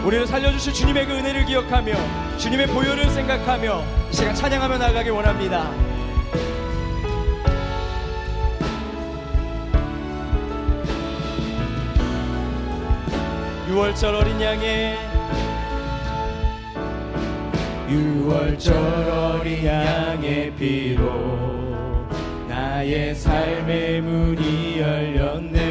우리를 살려주실 주님의 그 은혜를 기억하며 주님의 보혈을 생각하며 이 시간 찬양하며 나아가길 원합니다. 유월절 어린 양의 6월절 어린 양의 피로 나의 삶의 문이 열렸네.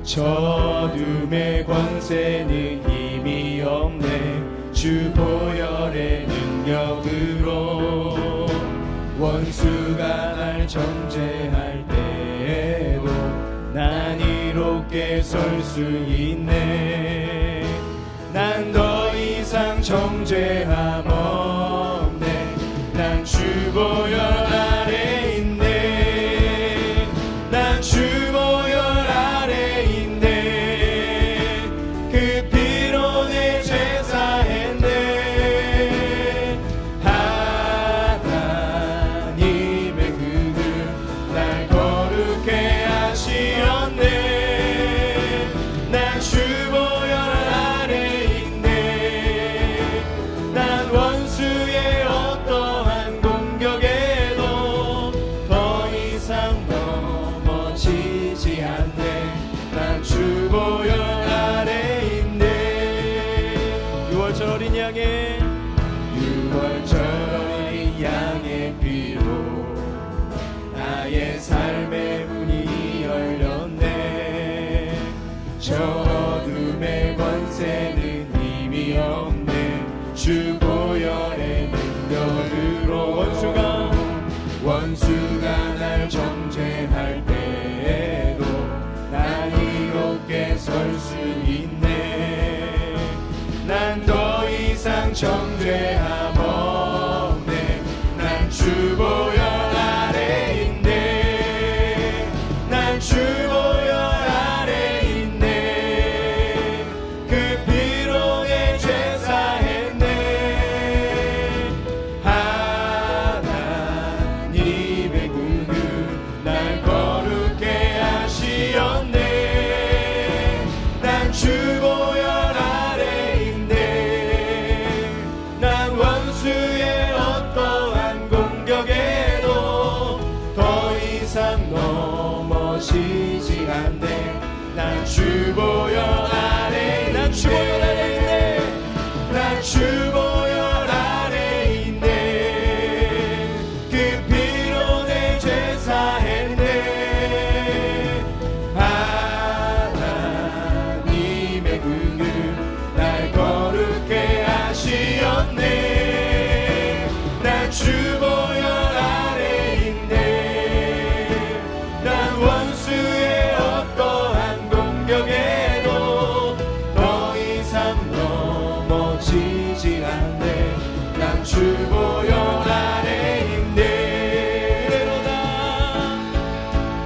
저둠의 권세는 힘이 없네. 주 보혈의 능력으로 원수가 날 정죄할 때에도 난 이롭게 설 수 있네. 난 더 이상 정죄함 없네. 난 주 보혈 아래 있네. 난 주 보혈 아래 있네. 그 피로 내 죄 사했네. 하나님의 그늘 날 거룩해 하시었네. 난 주 보혈 아래 있네. 난 원수의 어떠한 공격에도 더 이상 넘어지지 않네. 난 주 보혈 아래 있네. 6월절 어린 양의 6월절 어린 양의 피로 나의 삶의 문이 열렸네. 저 어둠의 권세는 힘이 없네. 주 보혈의 능력으로 원수가 날 정죄할 때에도 난 이롭게 설 수 있네. 난 더 이상 정죄함 없네. 난 주 보혈 아래 있네. 난 주 보혈 아래 있네. 그 피로 내 죄 사했네. 하나님의 긍휼 날 거룩해 하시었네. 난 주 보혈 아래 있네. 난 원수의 어떠한 공격에도 더 이상 넘어지지 않네. 난 주 보혈 아래 난 주 보혈 아래 있네. 난 주 보혈 아래 있네. 그 피로 내 죄 사했네. 하나님의 긍휼 날 거룩해 하시었네. 난 주 보혈 아래 있네. 난 원수의 어떠한 공격에도 더 이상 넘어지지 않네. 난 주 보혈 아래 있네.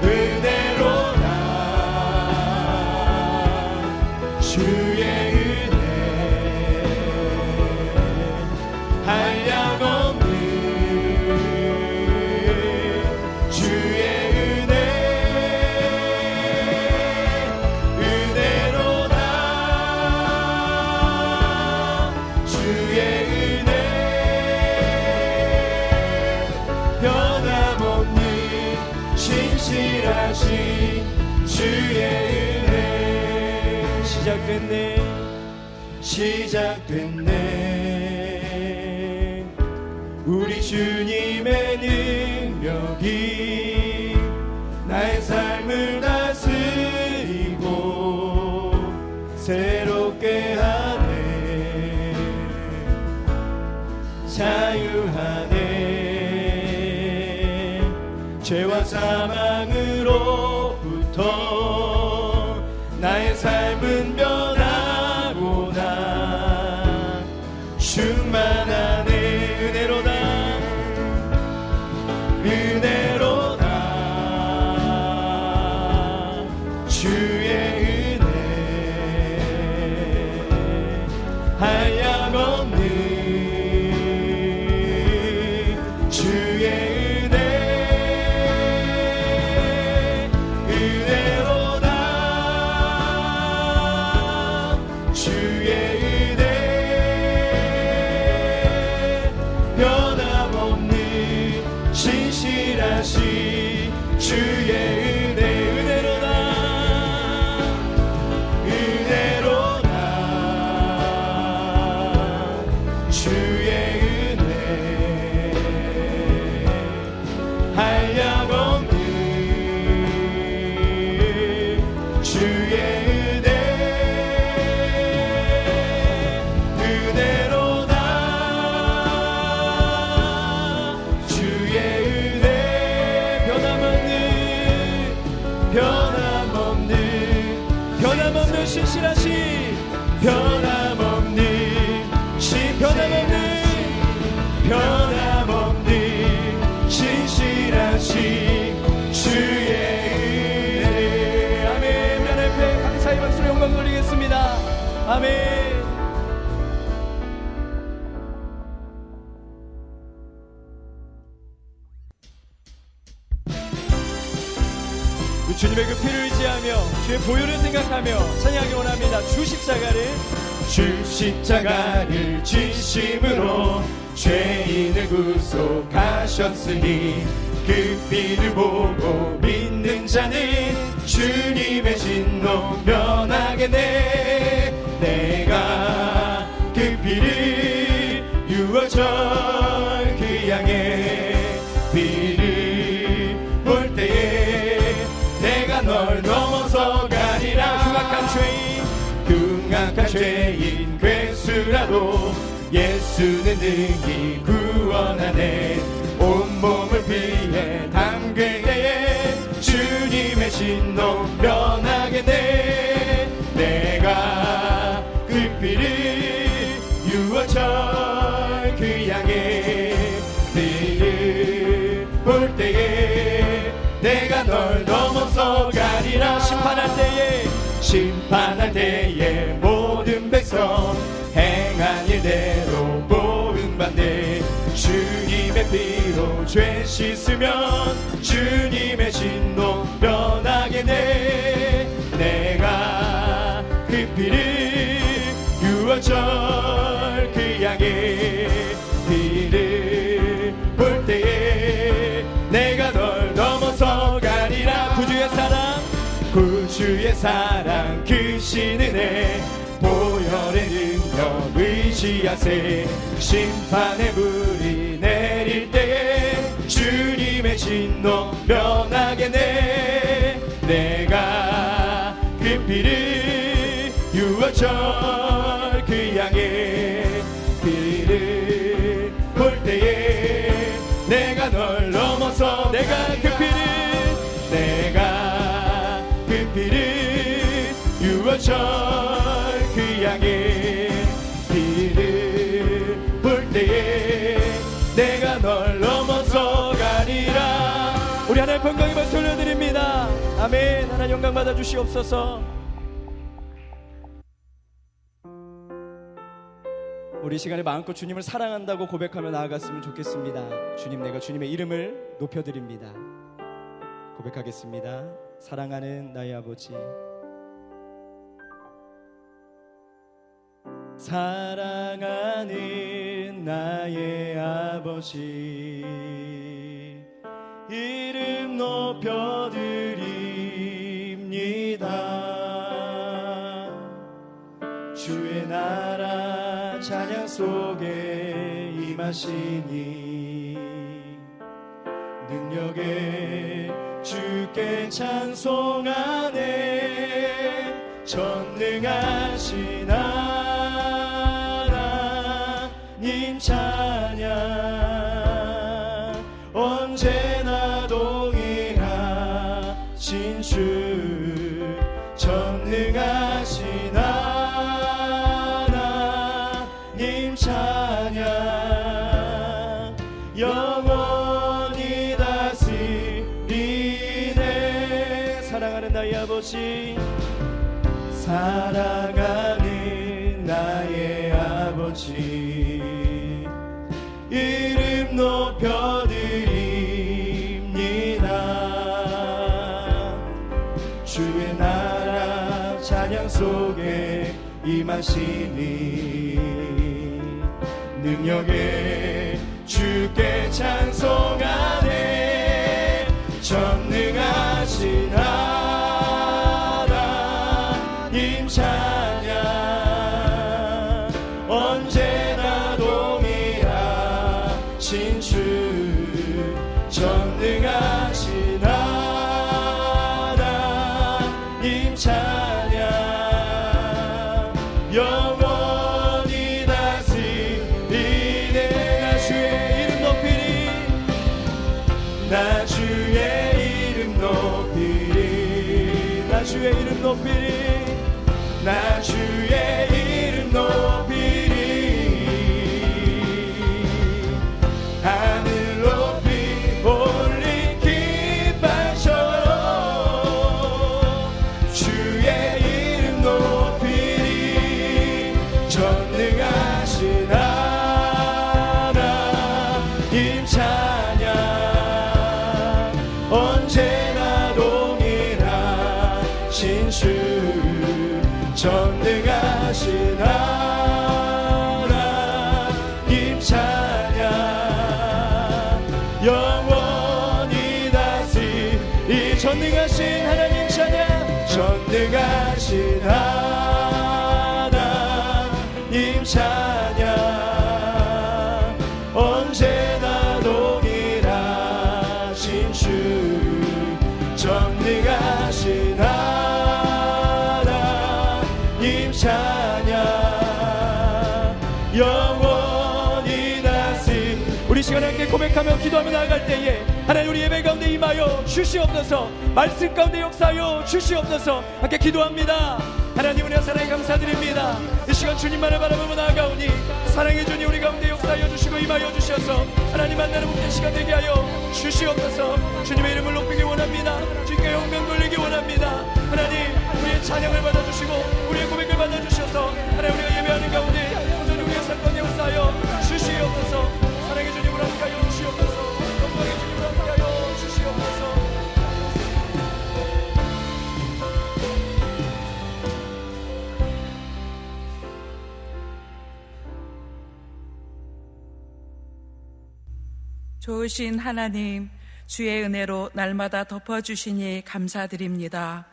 은혜로다 주의 은혜 한량없는 주의 은혜. 은혜로다 주의 은혜 변함없는 신실하신 주의 은혜. 시작됐네. 우리 주님의 능력이 나의 삶을 다스리고 새롭게 하네. 자유하네. 죄와 사망으로부터 나의 삶은 변하고나 충만하네. 은혜로다 은혜로다 주의 은혜 한량없는 주의 은혜. 은혜로다 변함없는 신실하신 변함없는 신실하신 주의 은혜. 아멘. 우리 하나님 앞에 감사의 박수로 영광 돌리겠습니다. 아멘. 주님의 그 피를 의지하며 주의 보혈을 생각하며 찬양하기 원합니다. 주 십자가를 지심으로 죄인을 구속하셨으니 그 피를 보고 믿는 자는 주님의 진노 면하겠네. 내가 그 피를 유월절 그 양의 피를 볼 때에 내가 널 넘어서 가리라. 흉악한 죄인 괴수라도 예수는 능히 구원하네. 온몸을 피해 담글 때에 주님의 진노 면하겠네. 내가 그 피를 유월절 그 양의 피를 볼 때에 내가 널 넘어서 가리라. 심판할 때에 모든 백성 행한 일대로 보응받네. 주님의 피로 죄 씻으면 주님의 진노 면하겠네. 내가 그 피를 유월절 그 양의 피를 볼 때에 내가 널 넘어서 가리라. 구주의 사랑 크신 은혜 보혈의 능력 의지하세. 심판의 불이 내릴 때에 주님의 진노 면하겠네. 내가 그 피를 유월절 그 양의 피를 볼 때에 내가 널 넘어서 내가 그 피를 유월절 그 양의 피를 볼 때에 내가 널 넘어서 가리라. 우리 하나님 건강히 박수 올려드립니다. 아멘. 하나님 영광 받아 주시옵소서. 우리 시간에 마음껏 주님을 사랑한다고 고백하며 나아갔으면 좋겠습니다. 주님, 내가 주님의 이름을 높여드립니다. 고백하겠습니다. 사랑하는 나의 아버지, 사랑하는 나의 아버지, 이름 높여드립니다. 주의 나라 찬양 속에 임하시니 능력에 주께 찬송하네. 전능하신 하나님 찬양 언제나 동일하신 주. 전능하신 하나님 찬양 영원히 다스리네. 사랑하는 나의 아버지, 사랑하는 나의 아버지, 이름 높여드립니다. 주의 나라 찬양 속에 임하시니 능력에 주께 찬송하네. 전능하신 하나님 찬양 언제나 동일하신 주. 전능하신 하나님 찬양 영원히 다스리네. 나 주의 이름 높이리. 나 주의 이름 높이리. 주의 이름 높이리 나 주의 이름 높이리 하늘 높이 올린 깃발처럼 주의 이름 높이리 전능하신 하나님 찬양 언제나 동일하신 주 전능하신 하나님 찬양 영원히 다시 이 전능하신 하나님 찬양 전능하신 하나님 찬양 언제나 동일하신 주 전능하신 하나님 찬양 영원히 다시 우리 시간 함께 고백하며 기도하며 나아갈 때에 하나님 우리 예배 가운데 임하여 주시옵소서 말씀 가운데 역사하여 주시옵소서 함께 기도합니다. 하나님 은혜 사랑에 감사드립니다. 이 시간 주님만을 바라보며 나아가오니 사랑해 주니 우리 가운데 역사하여 주시고 임하여 주셔서 하나님 만나는 복된 시간 되게 하여 주시옵소서. 주님의 이름을 높이기 원합니다. 주님께 영광 돌리기 원합니다. 하나님 우리의 찬양을 받아주시고 우리의 고백을 받아주셔서 하나님 우리가 예배하는 가운데 온전히 우리의 삶 가운데 역사하여 주시옵소서. 사랑해 주님을 함께하여 주시옵소서. 영광의 주님을 함께하여 주시옵소서. 좋으신 하나님, 주의 은혜로 날마다 덮어주시니 감사드립니다.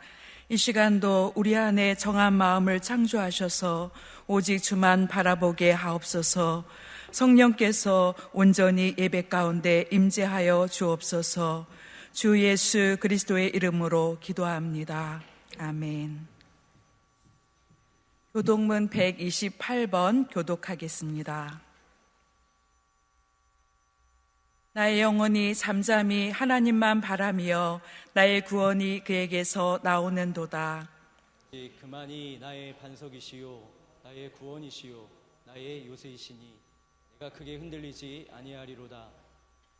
이 시간도 우리 안에 정한 마음을 창조하셔서 오직 주만 바라보게 하옵소서. 성령께서 온전히 예배 가운데 임재하여 주옵소서. 주 예수 그리스도의 이름으로 기도합니다. 아멘. 교독문 128번 교독하겠습니다. 나의 영혼이 잠잠히 하나님만 바라며 나의 구원이 그에게서 나오는도다. 그만이 나의 반석이시요 나의 구원이시요 나의 요새이시니 내가 크게 흔들리지 아니하리로다.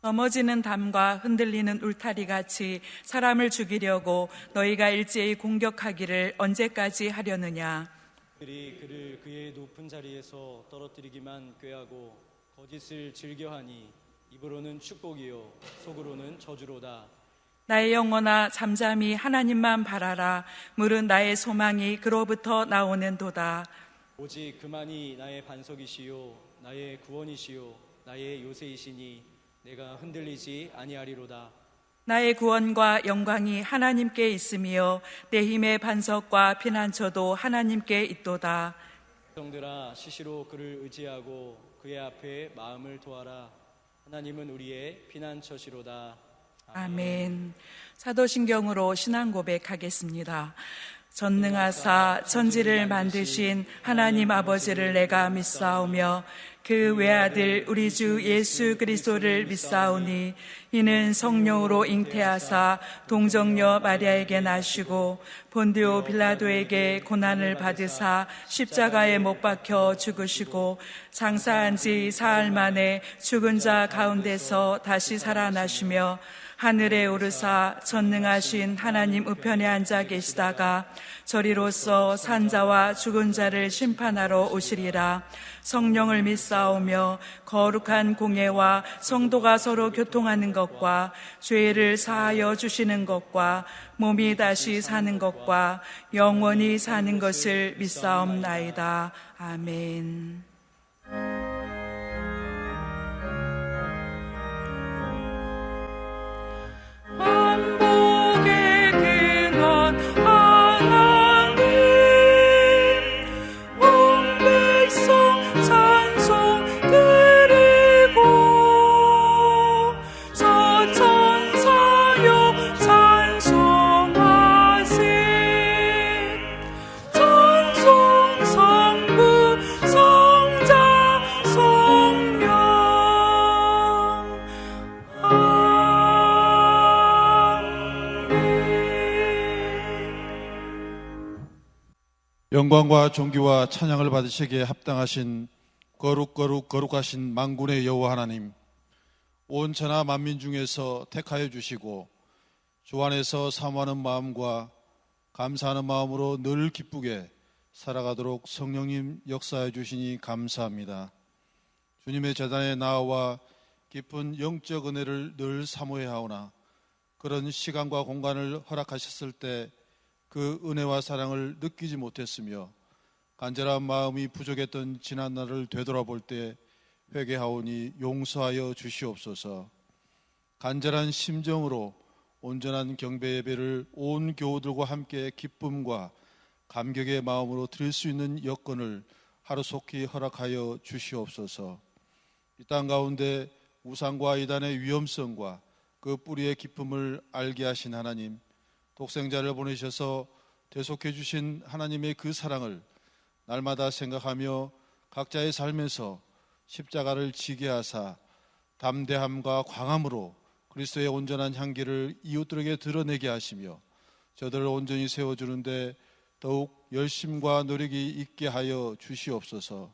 넘어지는 담과 흔들리는 울타리같이 사람을 죽이려고 너희가 일제히 공격하기를 언제까지 하려느냐. 그들이 그를 그의 높은 자리에서 떨어뜨리기만 꾀하고 거짓을 즐겨하니 입으로는 축복이요 속으로는 저주로다. 나의 영혼아 잠잠히 하나님만 바라라. 물은 나의 소망이 그로부터 나오는도다. 오직 그만이 나의 반석이시요 나의 구원이시요 나의 요새이시니 내가 흔들리지 아니하리로다. 나의 구원과 영광이 하나님께 있으며 내 힘의 반석과 피난처도 하나님께 있도다. 백성들아 시시로 그를 의지하고 그의 앞에 마음을 도하라. 하나님은 우리의 피난처시로다. 아멘. 사도신경으로 신앙 고백하겠습니다. 전능하사 천지를 만드신 하나님 아버지를 내가 믿사오며 그 외아들 우리 주 예수 그리스도를 믿사오니 이는 성령으로 잉태하사 동정녀 마리아에게 나시고 본디오 빌라도에게 고난을 받으사 십자가에 못 박혀 죽으시고 장사한 지 사흘 만에 죽은 자 가운데서 다시 살아나시며 하늘에 오르사 전능하신 하나님 우편에 앉아 계시다가 저리로서 산자와 죽은 자를 심판하러 오시리라. 성령을 믿사오며 거룩한 공예와 성도가 서로 교통하는 것과 죄를 사하여 주시는 것과 몸이 다시 사는 것과 영원히 사는 것을 믿사옵나이다. 아멘. 만복의 근원 하나님 온 백성 찬송 드리고 서천사여 찬송하세 찬송 성부 성 영광과 존귀와 찬양을 받으시기에 합당하신 거룩하신 만군의 여호와 하나님, 온 천하 만민 중에서 택하여 주시고 주 안에서 사모하는 마음과 감사하는 마음으로 늘 기쁘게 살아가도록 성령님 역사해 주시니 감사합니다. 주님의 제단에 나와 깊은 영적 은혜를 늘 사모해 하오나 그런 시간과 공간을 허락하셨을 때 그 은혜와 사랑을 느끼지 못했으며 간절한 마음이 부족했던 지난날을 되돌아볼 때 회개하오니 용서하여 주시옵소서. 간절한 심정으로 온전한 경배 예배를 온 교우들과 함께 기쁨과 감격의 마음으로 드릴 수 있는 여건을 하루속히 허락하여 주시옵소서. 이 땅 가운데 우상과 이단의 위험성과 그 뿌리의 기쁨을 알게 하신 하나님, 독생자를 보내셔서 대속해 주신 하나님의 그 사랑을 날마다 생각하며 각자의 삶에서 십자가를 지게 하사 담대함과 광함으로 그리스도의 온전한 향기를 이웃들에게 드러내게 하시며 저들을 온전히 세워주는데 더욱 열심과 노력이 있게 하여 주시옵소서.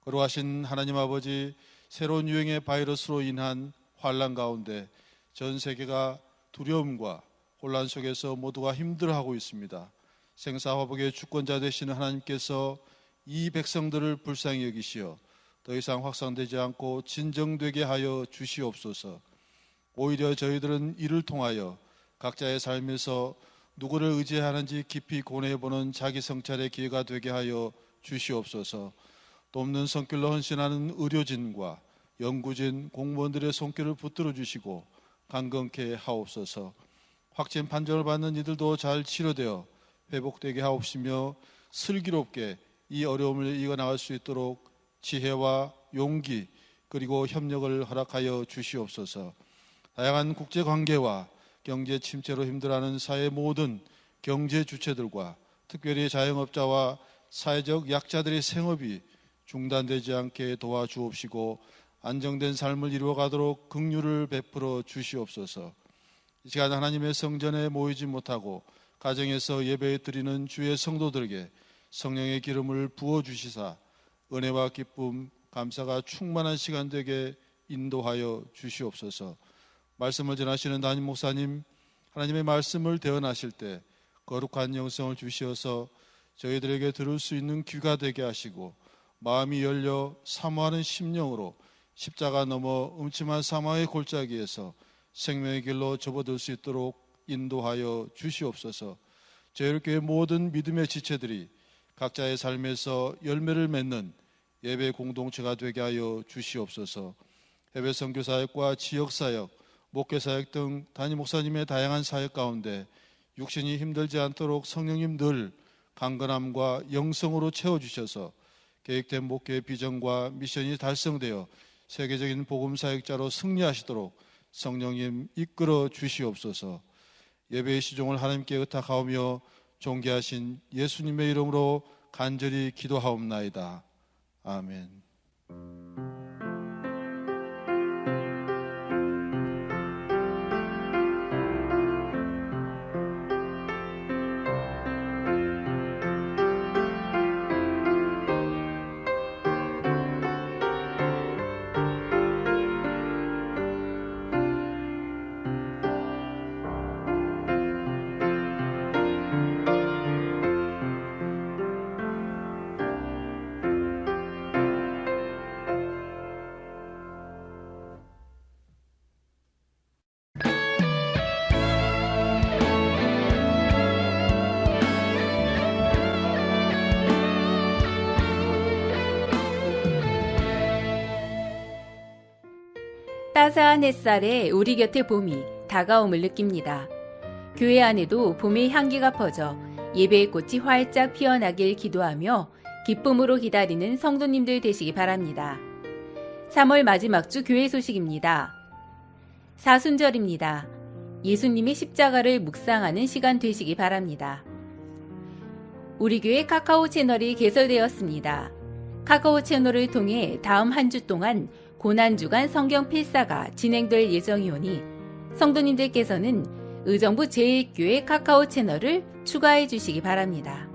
거룩하신 하나님 아버지, 새로운 유행의 바이러스로 인한 환난 가운데 전 세계가 두려움과 혼란 속에서 모두가 힘들어하고 있습니다. 생사화복의 주권자 되시는 하나님께서 이 백성들을 불쌍히 여기시어 더 이상 확산되지 않고 진정되게 하여 주시옵소서. 오히려 저희들은 이를 통하여 각자의 삶에서 누구를 의지하는지 깊이 고뇌해보는 자기 성찰의 기회가 되게 하여 주시옵소서. 돕는 손길로 헌신하는 의료진과 연구진, 공무원들의 손길을 붙들어 주시고 강건케 하옵소서. 확진 판정을 받는 이들도 잘 치료되어 회복되게 하옵시며 슬기롭게 이 어려움을 이겨나갈 수 있도록 지혜와 용기 그리고 협력을 허락하여 주시옵소서. 다양한 국제관계와 경제 침체로 힘들어하는 사회 모든 경제 주체들과 특별히 자영업자와 사회적 약자들의 생업이 중단되지 않게 도와주옵시고 안정된 삶을 이루어가도록 긍휼을 베풀어 주시옵소서. 이 시간 하나님의 성전에 모이지 못하고 가정에서 예배 드리는 주의 성도들에게 성령의 기름을 부어주시사 은혜와 기쁨, 감사가 충만한 시간 되게 인도하여 주시옵소서. 말씀을 전하시는 담임 목사님, 하나님의 말씀을 대언하실 때 거룩한 영성을 주시어서 저희들에게 들을 수 있는 귀가 되게 하시고 마음이 열려 사모하는 심령으로 십자가 넘어 음침한 사망의 골짜기에서 생명의 길로 접어들 수 있도록 인도하여 주시옵소서. 저희교회 모든 믿음의 지체들이 각자의 삶에서 열매를 맺는 예배 공동체가 되게 하여 주시옵소서. 해외 선교사역과 지역사역, 목회사역 등 담임 목사님의 다양한 사역 가운데 육신이 힘들지 않도록 성령님 늘 강건함과 영성으로 채워주셔서 계획된 목회의 비전과 미션이 달성되어 세계적인 복음사역자로 승리하시도록 성령님 이끌어 주시옵소서. 예배의 시종을 하나님께 의탁하오며 존귀하신 예수님의 이름으로 간절히 기도하옵나이다. 아멘. 따스한 햇살에 우리 곁에 봄이 다가옴을 느낍니다. 교회 안에도 봄의 향기가 퍼져 예배의 꽃이 활짝 피어나길 기도하며 기쁨으로 기다리는 성도님들 되시기 바랍니다. 3월 마지막 주 교회 소식입니다. 사순절입니다. 예수님의 십자가를 묵상하는 시간 되시기 바랍니다. 우리 교회 카카오 채널이 개설되었습니다. 카카오 채널을 통해 다음 한 주 동안 고난주간 성경 필사가 진행될 예정이오니 성도님들께서는 의정부 제1교회 카카오 채널을 추가해 주시기 바랍니다.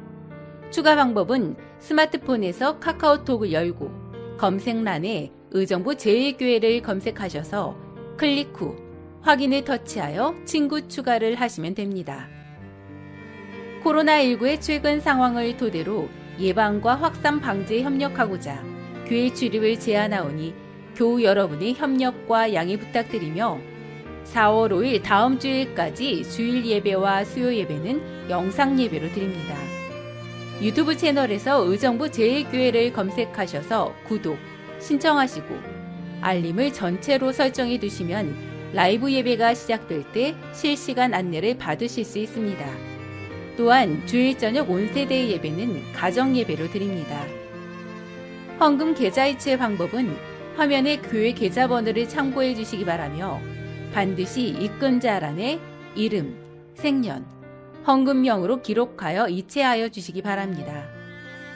추가 방법은 스마트폰에서 카카오톡을 열고 검색란에 의정부 제1교회를 검색하셔서 클릭 후 확인을 터치하여 친구 추가를 하시면 됩니다. 코로나19의 최근 상황을 토대로 예방과 확산 방지에 협력하고자 교회 출입을 제한하오니 교우 여러분의 협력과 양해 부탁드리며 4월 5일 다음 주일까지 주일 예배와 수요 예배는 영상 예배로 드립니다. 유튜브 채널에서 의정부 제1교회를 검색하셔서 구독, 신청하시고 알림을 전체로 설정해 두시면 라이브 예배가 시작될 때 실시간 안내를 받으실 수 있습니다. 또한 주일 저녁 온세대 예배는 가정 예배로 드립니다. 헌금 계좌이체 방법은 화면에 교회 계좌번호를 참고해 주시기 바라며 반드시 입금자란에 이름, 생년, 헌금명으로 기록하여 이체하여 주시기 바랍니다.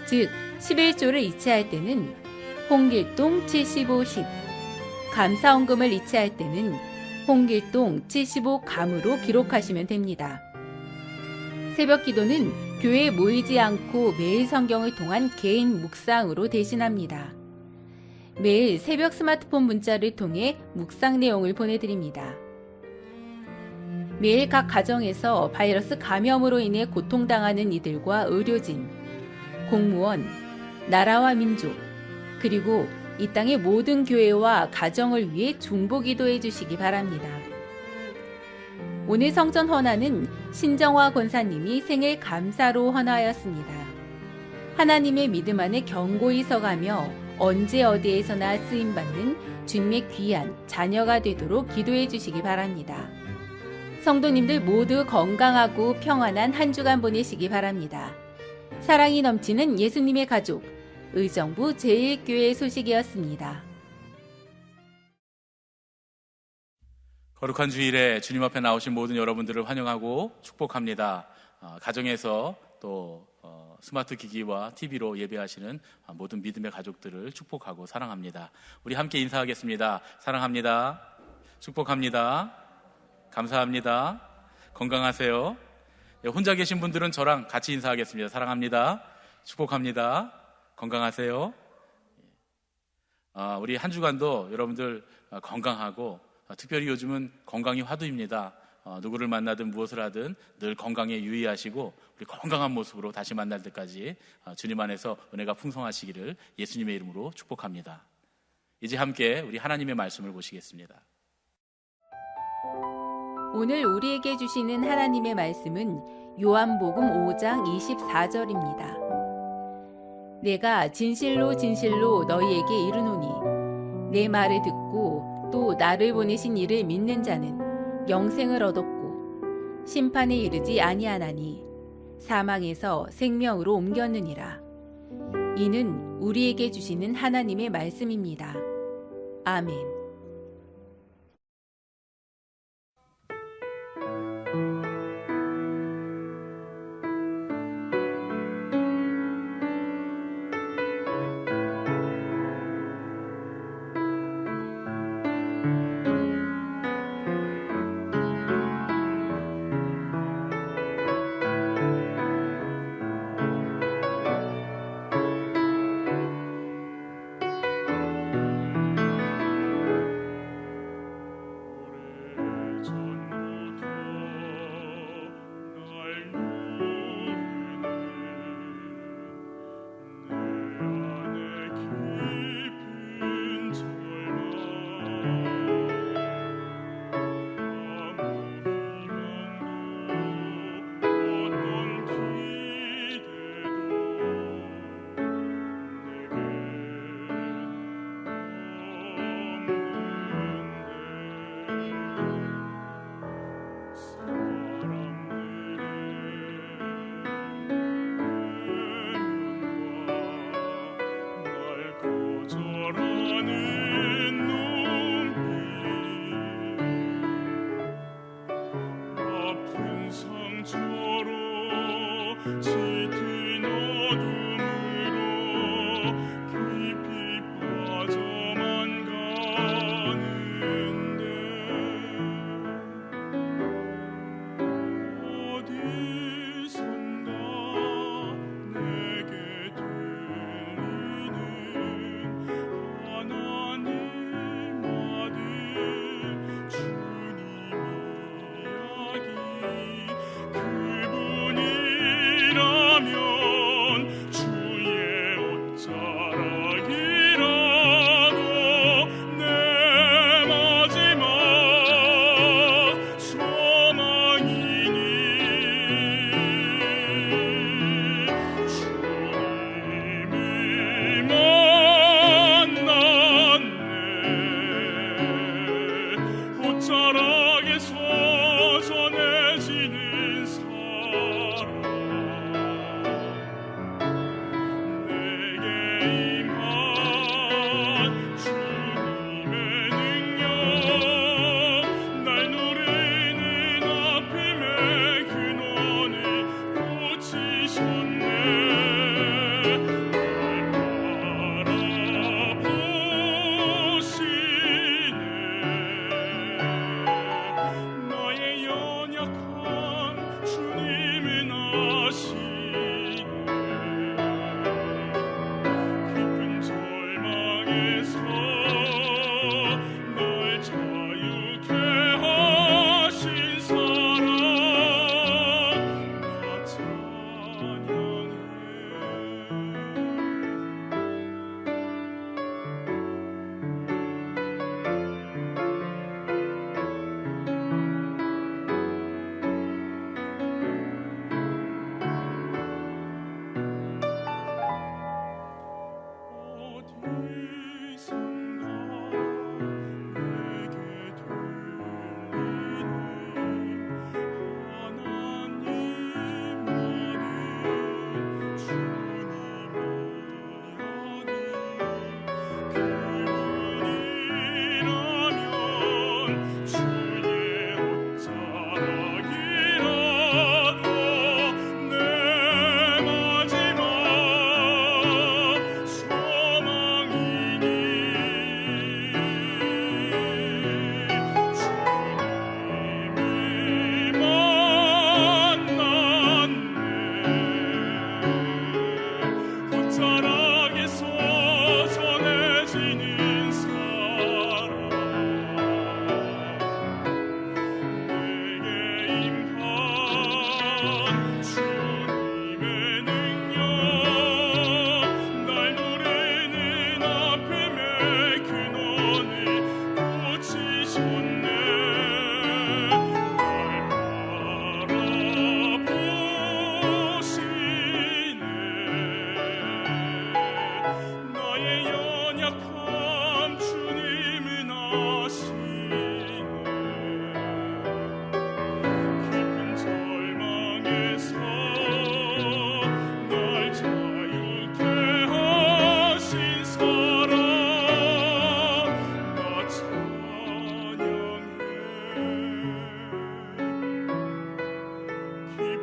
즉 11조를 이체할 때는 홍길동 7510, 감사헌금을 이체할 때는 홍길동 75감으로 기록하시면 됩니다. 새벽 기도는 교회에 모이지 않고 매일 성경을 통한 개인 묵상으로 대신합니다. 매일 새벽 스마트폰 문자를 통해 묵상 내용을 보내드립니다. 매일 각 가정에서 바이러스 감염으로 인해 고통당하는 이들과 의료진, 공무원, 나라와 민족, 그리고 이 땅의 모든 교회와 가정을 위해 중보기도해 주시기 바랍니다. 오늘 성전 헌화는 신정화 권사님이 생일 감사로 헌화하였습니다. 하나님의 믿음 안에 견고히 서가며 언제 어디에서나 쓰임받는 주님의 귀한 자녀가 되도록 기도해 주시기 바랍니다. 성도님들 모두 건강하고 평안한 한 주간 보내시기 바랍니다. 사랑이 넘치는 예수님의 가족, 의정부 제1교회 소식이었습니다. 거룩한 주일에 주님 앞에 나오신 모든 여러분들을 환영하고 축복합니다. 가정에서 또 스마트 기기와 TV로 예배하시는 모든 믿음의 가족들을 축복하고 사랑합니다. 우리 함께 인사하겠습니다. 사랑합니다. 축복합니다. 감사합니다. 건강하세요. 혼자 계신 분들은 저랑 같이 인사하겠습니다. 사랑합니다. 축복합니다. 건강하세요. 우리 한 주간도 여러분들 건강하고 특별히 요즘은 건강이 화두입니다. 누구를 만나든 무엇을 하든 늘 건강에 유의하시고 우리 건강한 모습으로 다시 만날 때까지 주님 안에서 은혜가 풍성하시기를 예수님의 이름으로 축복합니다. 이제 함께 우리 하나님의 말씀을 보시겠습니다. 오늘 우리에게 주시는 하나님의 말씀은 요한복음 5장 24절입니다. 내가 진실로 진실로 너희에게 이르노니 내 말을 듣고 또 나를 보내신 이를 믿는 자는 영생을 얻었고 심판에 이르지 아니하나니 사망에서 생명으로 옮겼느니라. 이는 우리에게 주시는 하나님의 말씀입니다. 아멘.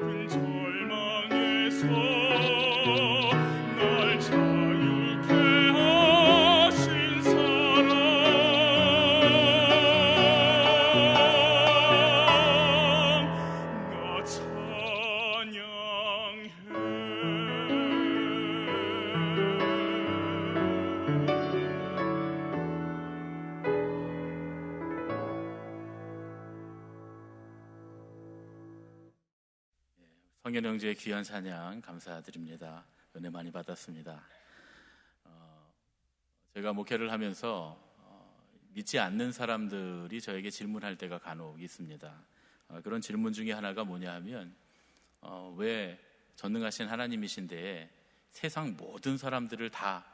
깊은 절망에서 날 자유케 하신 사랑 나 찬양해. 성현 형제의 귀한 찬양 감사드립니다. 은혜 많이 받았습니다. 제가 목회를 하면서 믿지 않는 사람들이 저에게 질문할 때가 간혹 있습니다. 그런 질문 중에 하나가 뭐냐 하면 왜 전능하신 하나님이신데 세상 모든 사람들을 다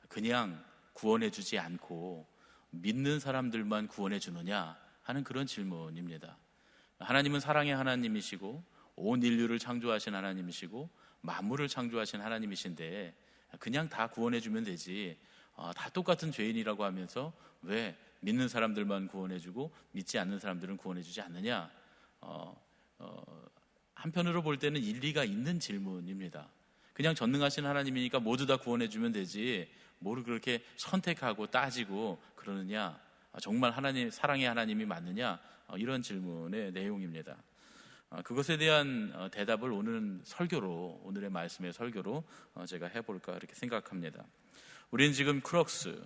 그냥 구원해 주지 않고 믿는 사람들만 구원해 주느냐 하는 그런 질문입니다. 하나님은 사랑의 하나님이시고 온 인류를 창조하신 하나님이시고 만물을 창조하신 하나님이신데 그냥 다 구원해주면 되지 다 똑같은 죄인이라고 하면서 왜 믿는 사람들만 구원해주고 믿지 않는 사람들은 구원해주지 않느냐. 한편으로 볼 때는 일리가 있는 질문입니다. 그냥 전능하신 하나님이니까 모두 다 구원해주면 되지 뭐를 그렇게 선택하고 따지고 그러느냐. 정말 하나님, 사랑의 하나님이 맞느냐. 이런 질문의 내용입니다. 그것에 대한 대답을 오늘의 말씀의 설교로 제가 해볼까 이렇게 생각합니다. 우리는 지금 크럭스,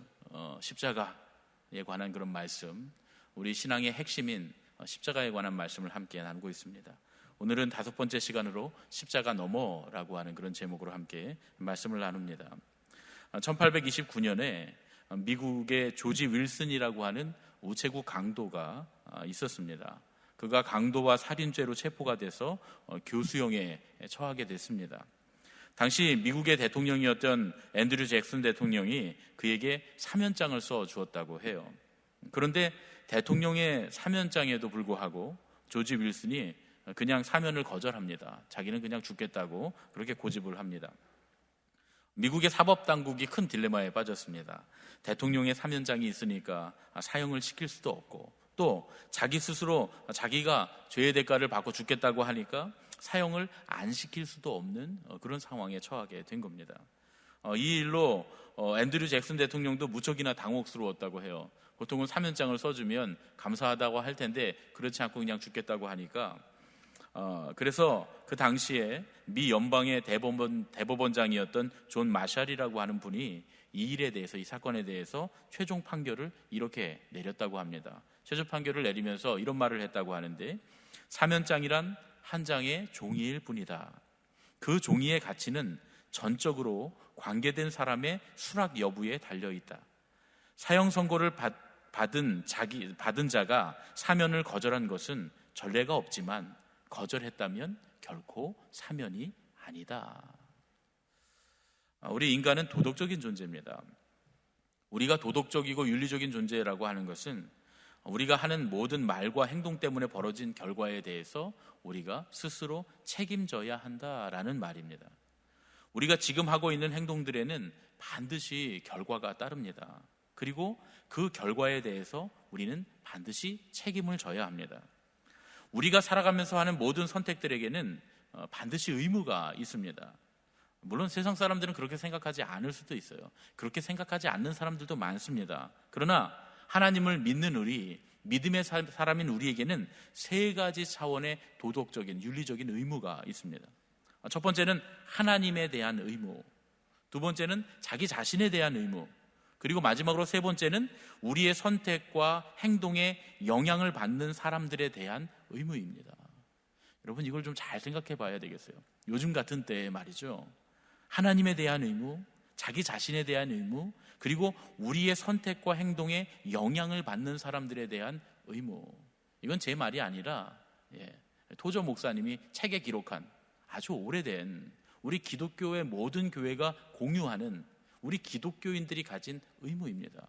십자가에 관한 그런 말씀, 우리 신앙의 핵심인 십자가에 관한 말씀을 함께 나누고 있습니다. 오늘은 5번째 시간으로 십자가 너머라고 하는 그런 제목으로 함께 말씀을 나눕니다. 1829년에 미국의 조지 윌슨이라고 하는 우체국 강도가 있었습니다. 그가 강도와 살인죄로 체포가 돼서 교수형에 처하게 됐습니다. 당시 미국의 대통령이었던 앤드류 잭슨 대통령이 그에게 사면장을 써 주었다고 해요. 그런데 대통령의 사면장에도 불구하고 조지 윌슨이 그냥 사면을 거절합니다. 자기는 그냥 죽겠다고 그렇게 고집을 합니다. 미국의 사법당국이 큰 딜레마에 빠졌습니다. 대통령의 사면장이 있으니까 사형을 시킬 수도 없고 또 자기 스스로 자기가 죄의 대가를 받고 죽겠다고 하니까 사형을 안 시킬 수도 없는 그런 상황에 처하게 된 겁니다. 이 일로 앤드류 잭슨 대통령도 무척이나 당혹스러웠다고 해요. 보통은 사면장을 써주면 감사하다고 할 텐데 그렇지 않고 그냥 죽겠다고 하니까 그래서 그 당시에 미 연방의 대법원장이었던 존 마샬이라고 하는 분이 이 일에 대해서, 이 사건에 대해서 최종 판결을 이렇게 내렸다고 합니다. 최종 판결을 내리면서 이런 말을 했다고 하는데, 사면장이란 한 장의 종이일 뿐이다. 그 종이의 가치는 전적으로 관계된 사람의 수락 여부에 달려있다. 사형 선고를 받은 자가 사면을 거절한 것은 전례가 없지만 거절했다면 결코 사면이 아니다. 우리 인간은 도덕적인 존재입니다. 우리가 도덕적이고 윤리적인 존재라고 하는 것은 우리가 하는 모든 말과 행동 때문에 벌어진 결과에 대해서 우리가 스스로 책임져야 한다라는 말입니다. 우리가 지금 하고 있는 행동들에는 반드시 결과가 따릅니다. 그리고 그 결과에 대해서 우리는 반드시 책임을 져야 합니다. 우리가 살아가면서 하는 모든 선택들에게는 반드시 의무가 있습니다. 물론 세상 사람들은 그렇게 생각하지 않을 수도 있어요. 그렇게 생각하지 않는 사람들도 많습니다. 그러나 하나님을 믿는 우리, 믿음의 사람인 우리에게는 3가지 차원의 도덕적인, 윤리적인 의무가 있습니다. 첫 번째는 하나님에 대한 의무, 두 번째는 자기 자신에 대한 의무, 그리고 마지막으로 3번째는 우리의 선택과 행동에 영향을 받는 사람들에 대한 의무입니다. 여러분, 이걸 좀 잘 생각해 봐야 되겠어요. 요즘 같은 때에 말이죠. 하나님에 대한 의무, 자기 자신에 대한 의무, 그리고 우리의 선택과 행동에 영향을 받는 사람들에 대한 의무. 이건 제 말이 아니라 토저 목사님이 책에 기록한 아주 오래된 우리 기독교의 모든 교회가 공유하는 우리 기독교인들이 가진 의무입니다.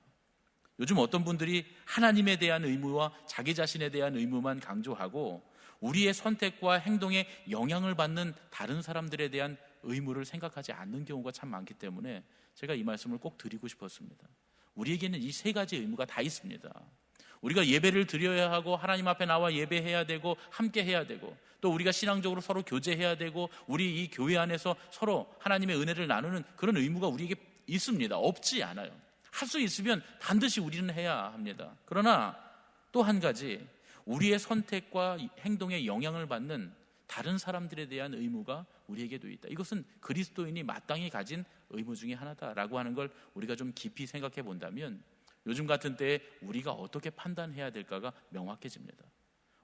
요즘 어떤 분들이 하나님에 대한 의무와 자기 자신에 대한 의무만 강조하고 우리의 선택과 행동에 영향을 받는 다른 사람들에 대한 의무를 생각하지 않는 경우가 참 많기 때문에 제가 이 말씀을 꼭 드리고 싶었습니다. 우리에게는 이 3가지 의무가 다 있습니다. 우리가 예배를 드려야 하고 하나님 앞에 나와 예배해야 되고 함께 해야 되고 또 우리가 신앙적으로 서로 교제해야 되고 우리 이 교회 안에서 서로 하나님의 은혜를 나누는 그런 의무가 우리에게 있습니다. 없지 않아요. 할 수 있으면 반드시 우리는 해야 합니다. 그러나 또 한 가지, 우리의 선택과 행동에 영향을 받는 다른 사람들에 대한 의무가 우리에게도 있다. 이것은 그리스도인이 마땅히 가진 의무 중에 하나다라고 하는 걸 우리가 좀 깊이 생각해 본다면 요즘 같은 때에 우리가 어떻게 판단해야 될까가 명확해집니다.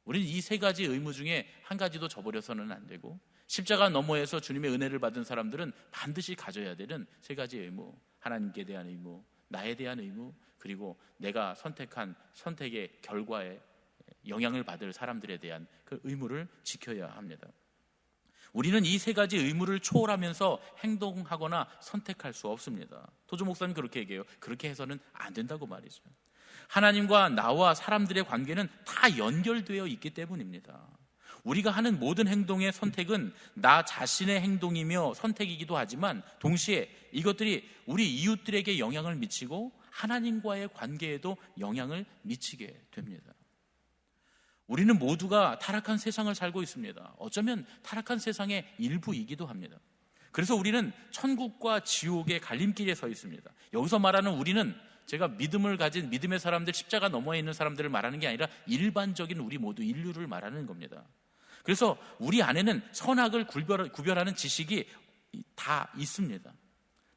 우리는 이 세 가지 의무 중에 한 가지도 저버려서는 안 되고, 십자가 너머에서 주님의 은혜를 받은 사람들은 반드시 가져야 되는 세 가지 의무, 하나님께 대한 의무, 나에 대한 의무, 그리고 내가 선택한 선택의 결과에 영향을 받을 사람들에 대한 그 의무를 지켜야 합니다. 우리는 이 세 가지 의무를 초월하면서 행동하거나 선택할 수 없습니다. 도조 목사님 그렇게 얘기해요. 그렇게 해서는 안 된다고 말이죠. 하나님과 나와 사람들의 관계는 다 연결되어 있기 때문입니다. 우리가 하는 모든 행동의 선택은 나 자신의 행동이며 선택이기도 하지만 동시에 이것들이 우리 이웃들에게 영향을 미치고 하나님과의 관계에도 영향을 미치게 됩니다. 우리는 모두가 타락한 세상을 살고 있습니다. 어쩌면 타락한 세상의 일부이기도 합니다. 그래서 우리는 천국과 지옥의 갈림길에 서 있습니다. 여기서 말하는 우리는 제가 믿음을 가진 믿음의 사람들, 십자가 너머에 있는 사람들을 말하는 게 아니라 일반적인 우리 모두 인류를 말하는 겁니다. 그래서 우리 안에는 선악을 구별하는 지식이 다 있습니다.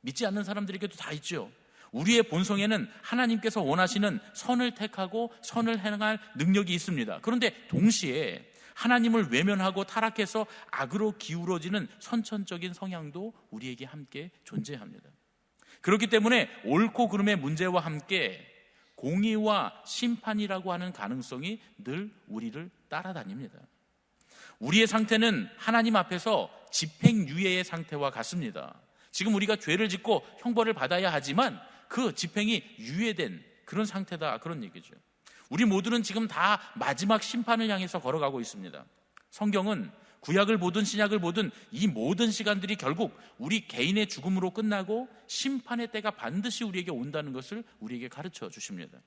믿지 않는 사람들에게도 다 있죠. 우리의 본성에는 하나님께서 원하시는 선을 택하고 선을 행할 능력이 있습니다. 그런데 동시에 하나님을 외면하고 타락해서 악으로 기울어지는 선천적인 성향도 우리에게 함께 존재합니다. 그렇기 때문에 옳고 그름의 문제와 함께 공의와 심판이라고 하는 가능성이 늘 우리를 따라다닙니다. 우리의 상태는 하나님 앞에서 집행유예의 상태와 같습니다. 지금 우리가 죄를 짓고 형벌을 받아야 하지만 그 집행이 유예된 그런 상태다, 그런 얘기죠. 우리 모두는 지금 다 마지막 심판을 향해서 걸어가고 있습니다. 성경은 구약을 보든 신약을 보든 이 모든 시간들이 결국 우리 개인의 죽음으로 끝나고 심판의 때가 반드시 우리에게 온다는 것을 우리에게 가르쳐 주십니다.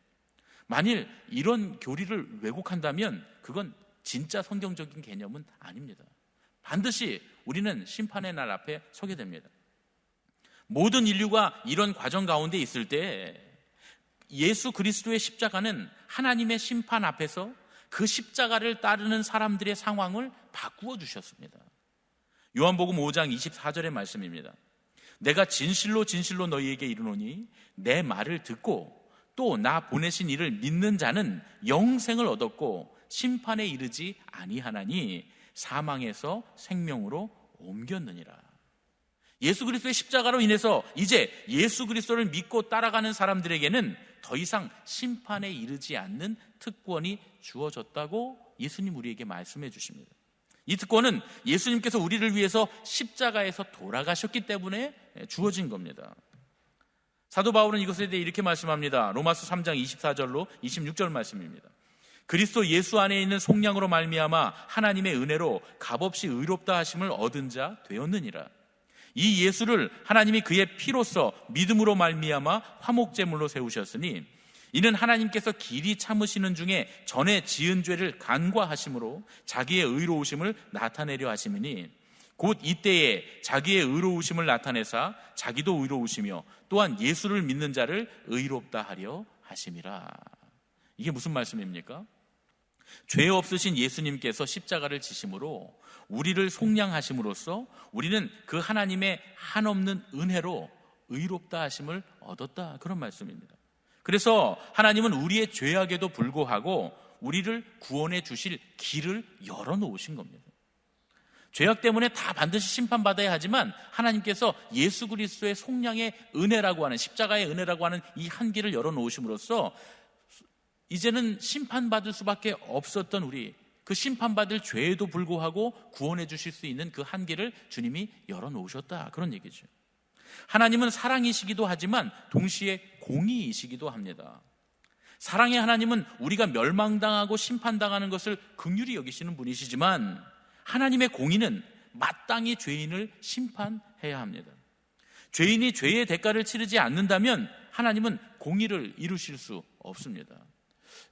만일 이런 교리를 왜곡한다면 그건 진짜 성경적인 개념은 아닙니다. 반드시 우리는 심판의 날 앞에 서게 됩니다. 모든 인류가 이런 과정 가운데 있을 때 예수 그리스도의 십자가는 하나님의 심판 앞에서 그 십자가를 따르는 사람들의 상황을 바꾸어 주셨습니다. 요한복음 5장 24절의 말씀입니다. 내가 진실로 진실로 너희에게 이르노니 내 말을 듣고 또 나 보내신 이를 믿는 자는 영생을 얻었고 심판에 이르지 아니하나니 사망에서 생명으로 옮겼느니라. 예수 그리스도의 십자가로 인해서 이제 예수 그리스도를 믿고 따라가는 사람들에게는 더 이상 심판에 이르지 않는 특권이 주어졌다고 예수님 우리에게 말씀해 주십니다. 이 특권은 예수님께서 우리를 위해서 십자가에서 돌아가셨기 때문에 주어진 겁니다. 사도 바울은 이것에 대해 이렇게 말씀합니다. 로마서 3장 24절로 26절 말씀입니다. 그리스도 예수 안에 있는 속량으로 말미암아 하나님의 은혜로 값없이 의롭다 하심을 얻은 자 되었느니라. 이 예수를 하나님이 그의 피로써 믿음으로 말미암아 화목제물로 세우셨으니 이는 하나님께서 길이 참으시는 중에 전에 지은 죄를 간과하심으로 자기의 의로우심을 나타내려 하심이니 곧 이때에 자기의 의로우심을 나타내사 자기도 의로우시며 또한 예수를 믿는 자를 의롭다 하려 하심이라. 이게 무슨 말씀입니까? 죄 없으신 예수님께서 십자가를 지심으로 우리를 속량하심으로써 우리는 그 하나님의 한없는 은혜로 의롭다 하심을 얻었다, 그런 말씀입니다. 그래서 하나님은 우리의 죄악에도 불구하고 우리를 구원해 주실 길을 열어놓으신 겁니다. 죄악 때문에 다 반드시 심판받아야 하지만 하나님께서 예수 그리스도의 속량의 은혜라고 하는, 십자가의 은혜라고 하는 이 한 길을 열어놓으심으로써 이제는 심판받을 수밖에 없었던 우리, 그 심판받을 죄에도 불구하고 구원해 주실 수 있는 그 한계를 주님이 열어놓으셨다, 그런 얘기죠. 하나님은 사랑이시기도 하지만 동시에 공의이시기도 합니다. 사랑의 하나님은 우리가 멸망당하고 심판당하는 것을 긍휼히 여기시는 분이시지만 하나님의 공의는 마땅히 죄인을 심판해야 합니다. 죄인이 죄의 대가를 치르지 않는다면 하나님은 공의를 이루실 수 없습니다.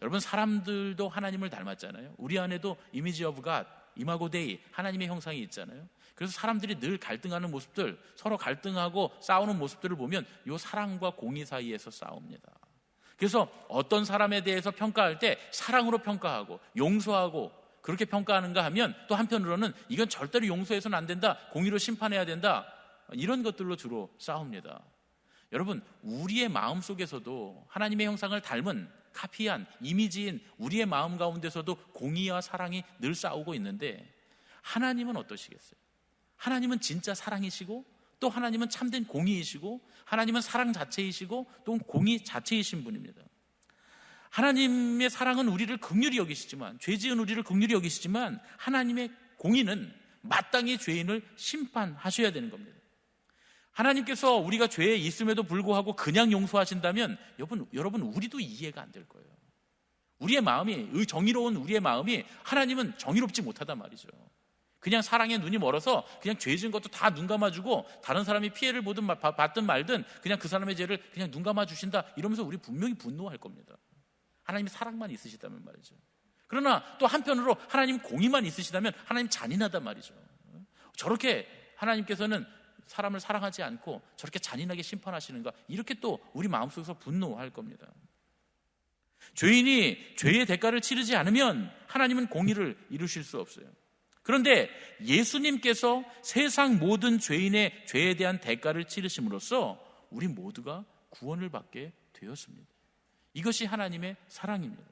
여러분, 사람들도 하나님을 닮았잖아요. 우리 안에도 이미지 오브 갓, 이마고 데이, 하나님의 형상이 있잖아요. 그래서 사람들이 늘 갈등하는 모습들, 서로 갈등하고 싸우는 모습들을 보면 이 사랑과 공의 사이에서 싸웁니다. 그래서 어떤 사람에 대해서 평가할 때 사랑으로 평가하고 용서하고 그렇게 평가하는가 하면, 또 한편으로는 이건 절대로 용서해서는 안 된다, 공의로 심판해야 된다, 이런 것들로 주로 싸웁니다. 여러분, 우리의 마음 속에서도 하나님의 형상을 닮은 카피한 이미지인 우리의 마음 가운데서도 공의와 사랑이 늘 싸우고 있는데, 하나님은 어떠시겠어요? 하나님은 진짜 사랑이시고, 또 하나님은 참된 공의이시고, 하나님은 사랑 자체이시고, 또 공의 자체이신 분입니다. 하나님의 사랑은 우리를 긍휼히 여기시지만, 죄 지은 우리를 긍휼히 여기시지만, 하나님의 공의는 마땅히 죄인을 심판하셔야 되는 겁니다. 하나님께서 우리가 죄에 있음에도 불구하고 그냥 용서하신다면 여러분 우리도 이해가 안 될 거예요. 우리의 마음이, 정의로운 우리의 마음이 하나님은 정의롭지 못하단 말이죠. 그냥 사랑에 눈이 멀어서 그냥 죄 지은 것도 다 눈 감아주고, 다른 사람이 피해를 보든 받든 말든 그냥 그 사람의 죄를 그냥 눈 감아주신다, 이러면서 우리 분명히 분노할 겁니다. 하나님이 사랑만 있으시다면 말이죠. 그러나 또 한편으로 하나님 공의만 있으시다면 하나님 잔인하단 말이죠. 저렇게 하나님께서는 사람을 사랑하지 않고 저렇게 잔인하게 심판하시는가, 이렇게 또 우리 마음속에서 분노할 겁니다. 죄인이 죄의 대가를 치르지 않으면 하나님은 공의를 이루실 수 없어요. 그런데 예수님께서 세상 모든 죄인의 죄에 대한 대가를 치르심으로써 우리 모두가 구원을 받게 되었습니다. 이것이 하나님의 사랑입니다.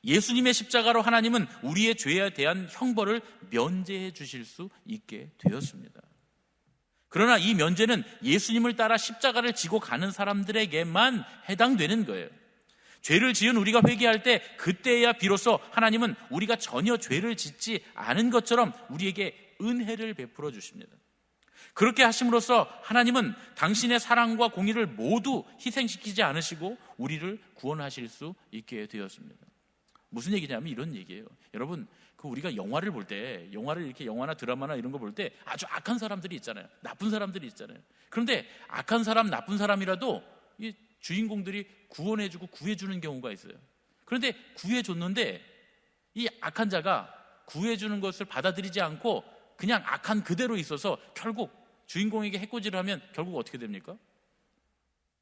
예수님의 십자가로 하나님은 우리의 죄에 대한 형벌을 면제해 주실 수 있게 되었습니다. 그러나 이 면제는 예수님을 따라 십자가를 지고 가는 사람들에게만 해당되는 거예요. 죄를 지은 우리가 회개할 때, 그때야 비로소 하나님은 우리가 전혀 죄를 짓지 않은 것처럼 우리에게 은혜를 베풀어 주십니다. 그렇게 하심으로써 하나님은 당신의 사랑과 공의를 모두 희생시키지 않으시고 우리를 구원하실 수 있게 되었습니다. 무슨 얘기냐면 이런 얘기예요. 여러분, 우리가 영화를 볼 때, 이렇게 영화나 드라마나 이런 거 볼 때 아주 악한 사람들이 있잖아요. 나쁜 사람들이 있잖아요. 그런데 악한 사람, 나쁜 사람이라도 이 주인공들이 구원해주고 구해주는 경우가 있어요. 그런데 구해줬는데 이 악한 자가 구해주는 것을 받아들이지 않고 그냥 악한 그대로 있어서 결국 주인공에게 해코지를 하면 결국 어떻게 됩니까?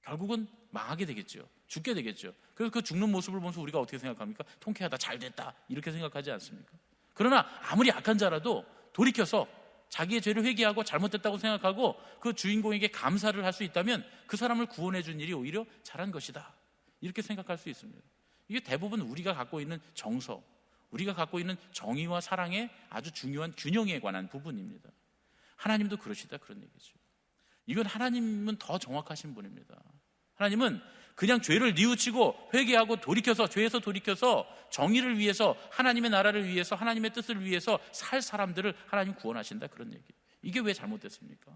결국은 망하게 되겠죠. 죽게 되겠죠. 그래서 그 죽는 모습을 보면서 우리가 어떻게 생각합니까? 통쾌하다, 잘됐다, 이렇게 생각하지 않습니까? 그러나 아무리 악한 자라도 돌이켜서 자기의 죄를 회개하고 잘못됐다고 생각하고 그 주인공에게 감사를 할 수 있다면 그 사람을 구원해 준 일이 오히려 잘한 것이다, 이렇게 생각할 수 있습니다. 이게 대부분 우리가 갖고 있는 정서, 우리가 갖고 있는 정의와 사랑의 아주 중요한 균형에 관한 부분입니다. 하나님도 그러시다, 그런 얘기죠. 이건 하나님은 더 정확하신 분입니다. 하나님은 그냥 죄를 뉘우치고 회개하고 돌이켜서, 죄에서 돌이켜서 정의를 위해서, 하나님의 나라를 위해서, 하나님의 뜻을 위해서 살 사람들을 하나님 구원하신다, 그런 얘기. 이게 왜 잘못됐습니까?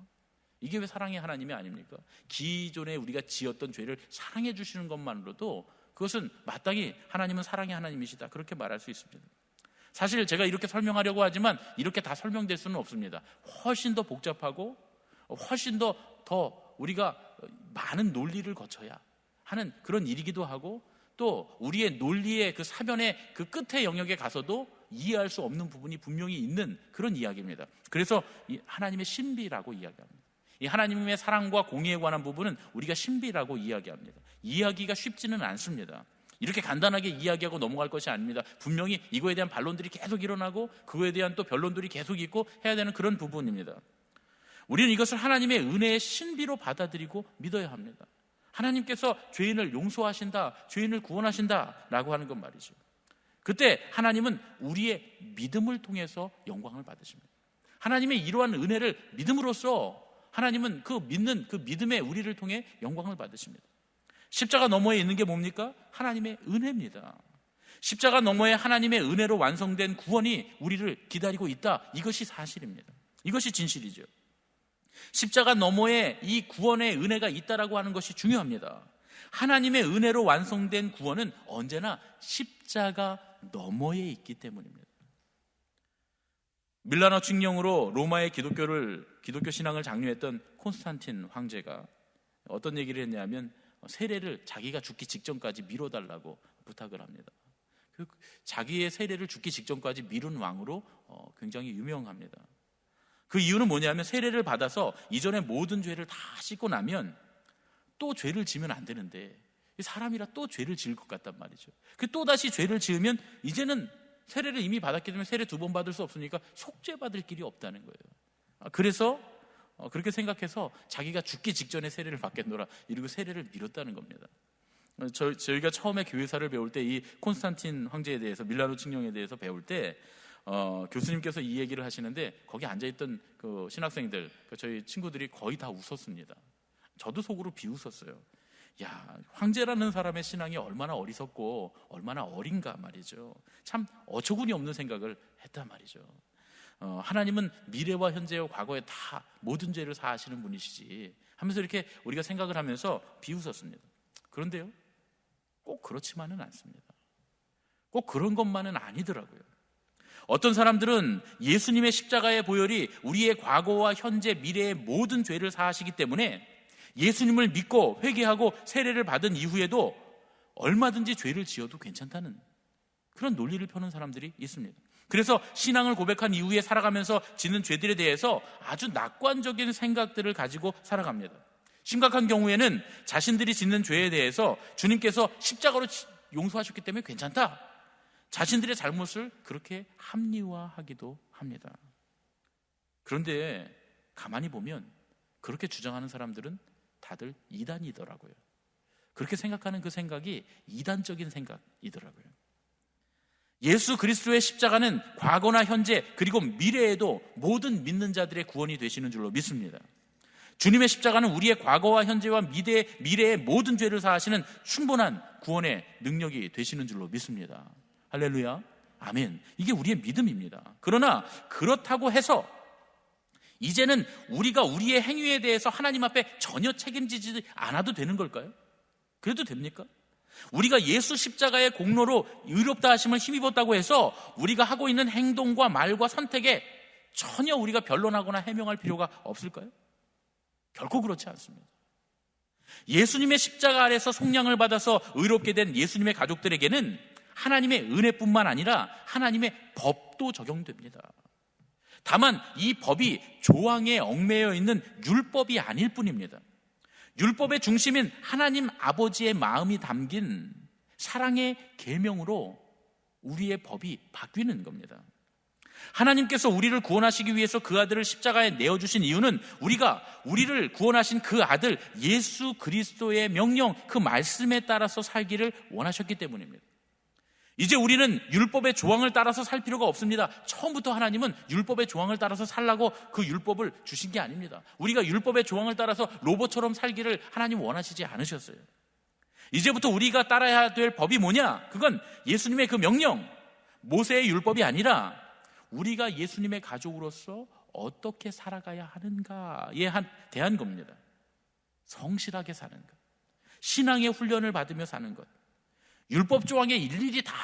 이게 왜 사랑의 하나님이 아닙니까? 기존에 우리가 지었던 죄를 사랑해 주시는 것만으로도 그것은 마땅히 하나님은 사랑의 하나님이시다, 그렇게 말할 수 있습니다. 사실 제가 이렇게 설명하려고 하지만 이렇게 다 설명될 수는 없습니다. 훨씬 더 복잡하고 훨씬 더 우리가 많은 논리를 거쳐야 하는 그런 일이기도 하고, 또 우리의 논리의 그 사변의 그 끝의 영역에 가서도 이해할 수 없는 부분이 분명히 있는 그런 이야기입니다. 그래서 이 하나님의 신비라고 이야기합니다. 이 하나님의 사랑과 공의에 관한 부분은 우리가 신비라고 이야기합니다. 이해하기가 쉽지는 않습니다. 이렇게 간단하게 이야기하고 넘어갈 것이 아닙니다. 분명히 이거에 대한 반론들이 계속 일어나고 그거에 대한 또 변론들이 계속 있고 해야 되는 그런 부분입니다. 우리는 이것을 하나님의 은혜의 신비로 받아들이고 믿어야 합니다. 하나님께서 죄인을 용서하신다, 죄인을 구원하신다 라고 하는 건 말이죠. 그때 하나님은 우리의 믿음을 통해서 영광을 받으십니다. 하나님의 이러한 은혜를 믿음으로써 하나님은 그 믿는 그 믿음의 우리를 통해 영광을 받으십니다. 십자가 너머에 있는 게 뭡니까? 하나님의 은혜입니다. 십자가 너머에 하나님의 은혜로 완성된 구원이 우리를 기다리고 있다, 이것이 사실입니다. 이것이 진실이죠. 십자가 너머에 이 구원의 은혜가 있다라고 하는 것이 중요합니다. 하나님의 은혜로 완성된 구원은 언제나 십자가 너머에 있기 때문입니다. 밀라노 칙령으로 로마의 기독교 신앙을 장려했던 콘스탄틴 황제가 어떤 얘기를 했냐면 세례를 자기가 죽기 직전까지 미뤄달라고 부탁을 합니다. 자기의 세례를 죽기 직전까지 미룬 왕으로 굉장히 유명합니다. 그 이유는 뭐냐면 세례를 받아서 이전의 모든 죄를 다 씻고 나면 또 죄를 지으면 안 되는데 사람이라 또 죄를 지을 것 같단 말이죠. 또다시 죄를 지으면 이제는 세례를 이미 받았기 때문에 세례 2번 받을 수 없으니까 속죄받을 길이 없다는 거예요. 그래서 그렇게 생각해서 자기가 죽기 직전에 세례를 받겠노라 이러고 세례를 미뤘다는 겁니다. 저희가 처음에 교회사를 배울 때 이 콘스탄틴 황제에 대해서, 밀라노 칙령에 대해서 배울 때 교수님께서 이 얘기를 하시는데 거기 앉아있던 그 신학생들, 저희 친구들이 거의 다 웃었습니다. 저도 속으로 비웃었어요. 야, 황제라는 사람의 신앙이 얼마나 어리석고 얼마나 어린가 말이죠. 참 어처구니 없는 생각을 했단 말이죠. 하나님은 미래와 현재와 과거에 다 모든 죄를 사하시는 분이시지 하면서 이렇게 우리가 생각을 하면서 비웃었습니다. 그런데요, 꼭 그렇지만은 않습니다. 꼭 그런 것만은 아니더라고요. 어떤 사람들은 예수님의 십자가의 보혈이 우리의 과거와 현재, 미래의 모든 죄를 사하시기 때문에 예수님을 믿고 회개하고 세례를 받은 이후에도 얼마든지 죄를 지어도 괜찮다는 그런 논리를 펴는 사람들이 있습니다. 그래서 신앙을 고백한 이후에 살아가면서 짓는 죄들에 대해서 아주 낙관적인 생각들을 가지고 살아갑니다. 심각한 경우에는 자신들이 짓는 죄에 대해서 주님께서 십자가로 용서하셨기 때문에 괜찮다, 자신들의 잘못을 그렇게 합리화하기도 합니다. 그런데 가만히 보면 그렇게 주장하는 사람들은 다들 이단이더라고요. 그렇게 생각하는 그 생각이 이단적인 생각이더라고요. 예수 그리스도의 십자가는 과거나 현재 그리고 미래에도 모든 믿는 자들의 구원이 되시는 줄로 믿습니다. 주님의 십자가는 우리의 과거와 현재와 미래의 모든 죄를 사하시는 충분한 구원의 능력이 되시는 줄로 믿습니다. 할렐루야, 아멘. 이게 우리의 믿음입니다. 그러나 그렇다고 해서 이제는 우리가 우리의 행위에 대해서 하나님 앞에 전혀 책임지지 않아도 되는 걸까요? 그래도 됩니까? 우리가 예수 십자가의 공로로 의롭다 하심을 힘입었다고 해서 우리가 하고 있는 행동과 말과 선택에 전혀 우리가 변론하거나 해명할 필요가 없을까요? 결코 그렇지 않습니다. 예수님의 십자가 아래서 속량을 받아서 의롭게 된 예수님의 가족들에게는 하나님의 은혜뿐만 아니라 하나님의 법도 적용됩니다. 다만 이 법이 조항에 얽매여 있는 율법이 아닐 뿐입니다. 율법의 중심인 하나님 아버지의 마음이 담긴 사랑의 계명으로 우리의 법이 바뀌는 겁니다. 하나님께서 우리를 구원하시기 위해서 그 아들을 십자가에 내어주신 이유는 우리를 구원하신 그 아들 예수 그리스도의 명령, 그 말씀에 따라서 살기를 원하셨기 때문입니다. 이제 우리는 율법의 조항을 따라서 살 필요가 없습니다. 처음부터 하나님은 율법의 조항을 따라서 살라고 그 율법을 주신 게 아닙니다. 우리가 율법의 조항을 따라서 로봇처럼 살기를 하나님 원하시지 않으셨어요. 이제부터 우리가 따라야 될 법이 뭐냐? 그건 예수님의 그 명령, 모세의 율법이 아니라 우리가 예수님의 가족으로서 어떻게 살아가야 하는가에 대한 겁니다. 성실하게 사는 것, 신앙의 훈련을 받으며 사는 것, 율법 조항에 일일이 다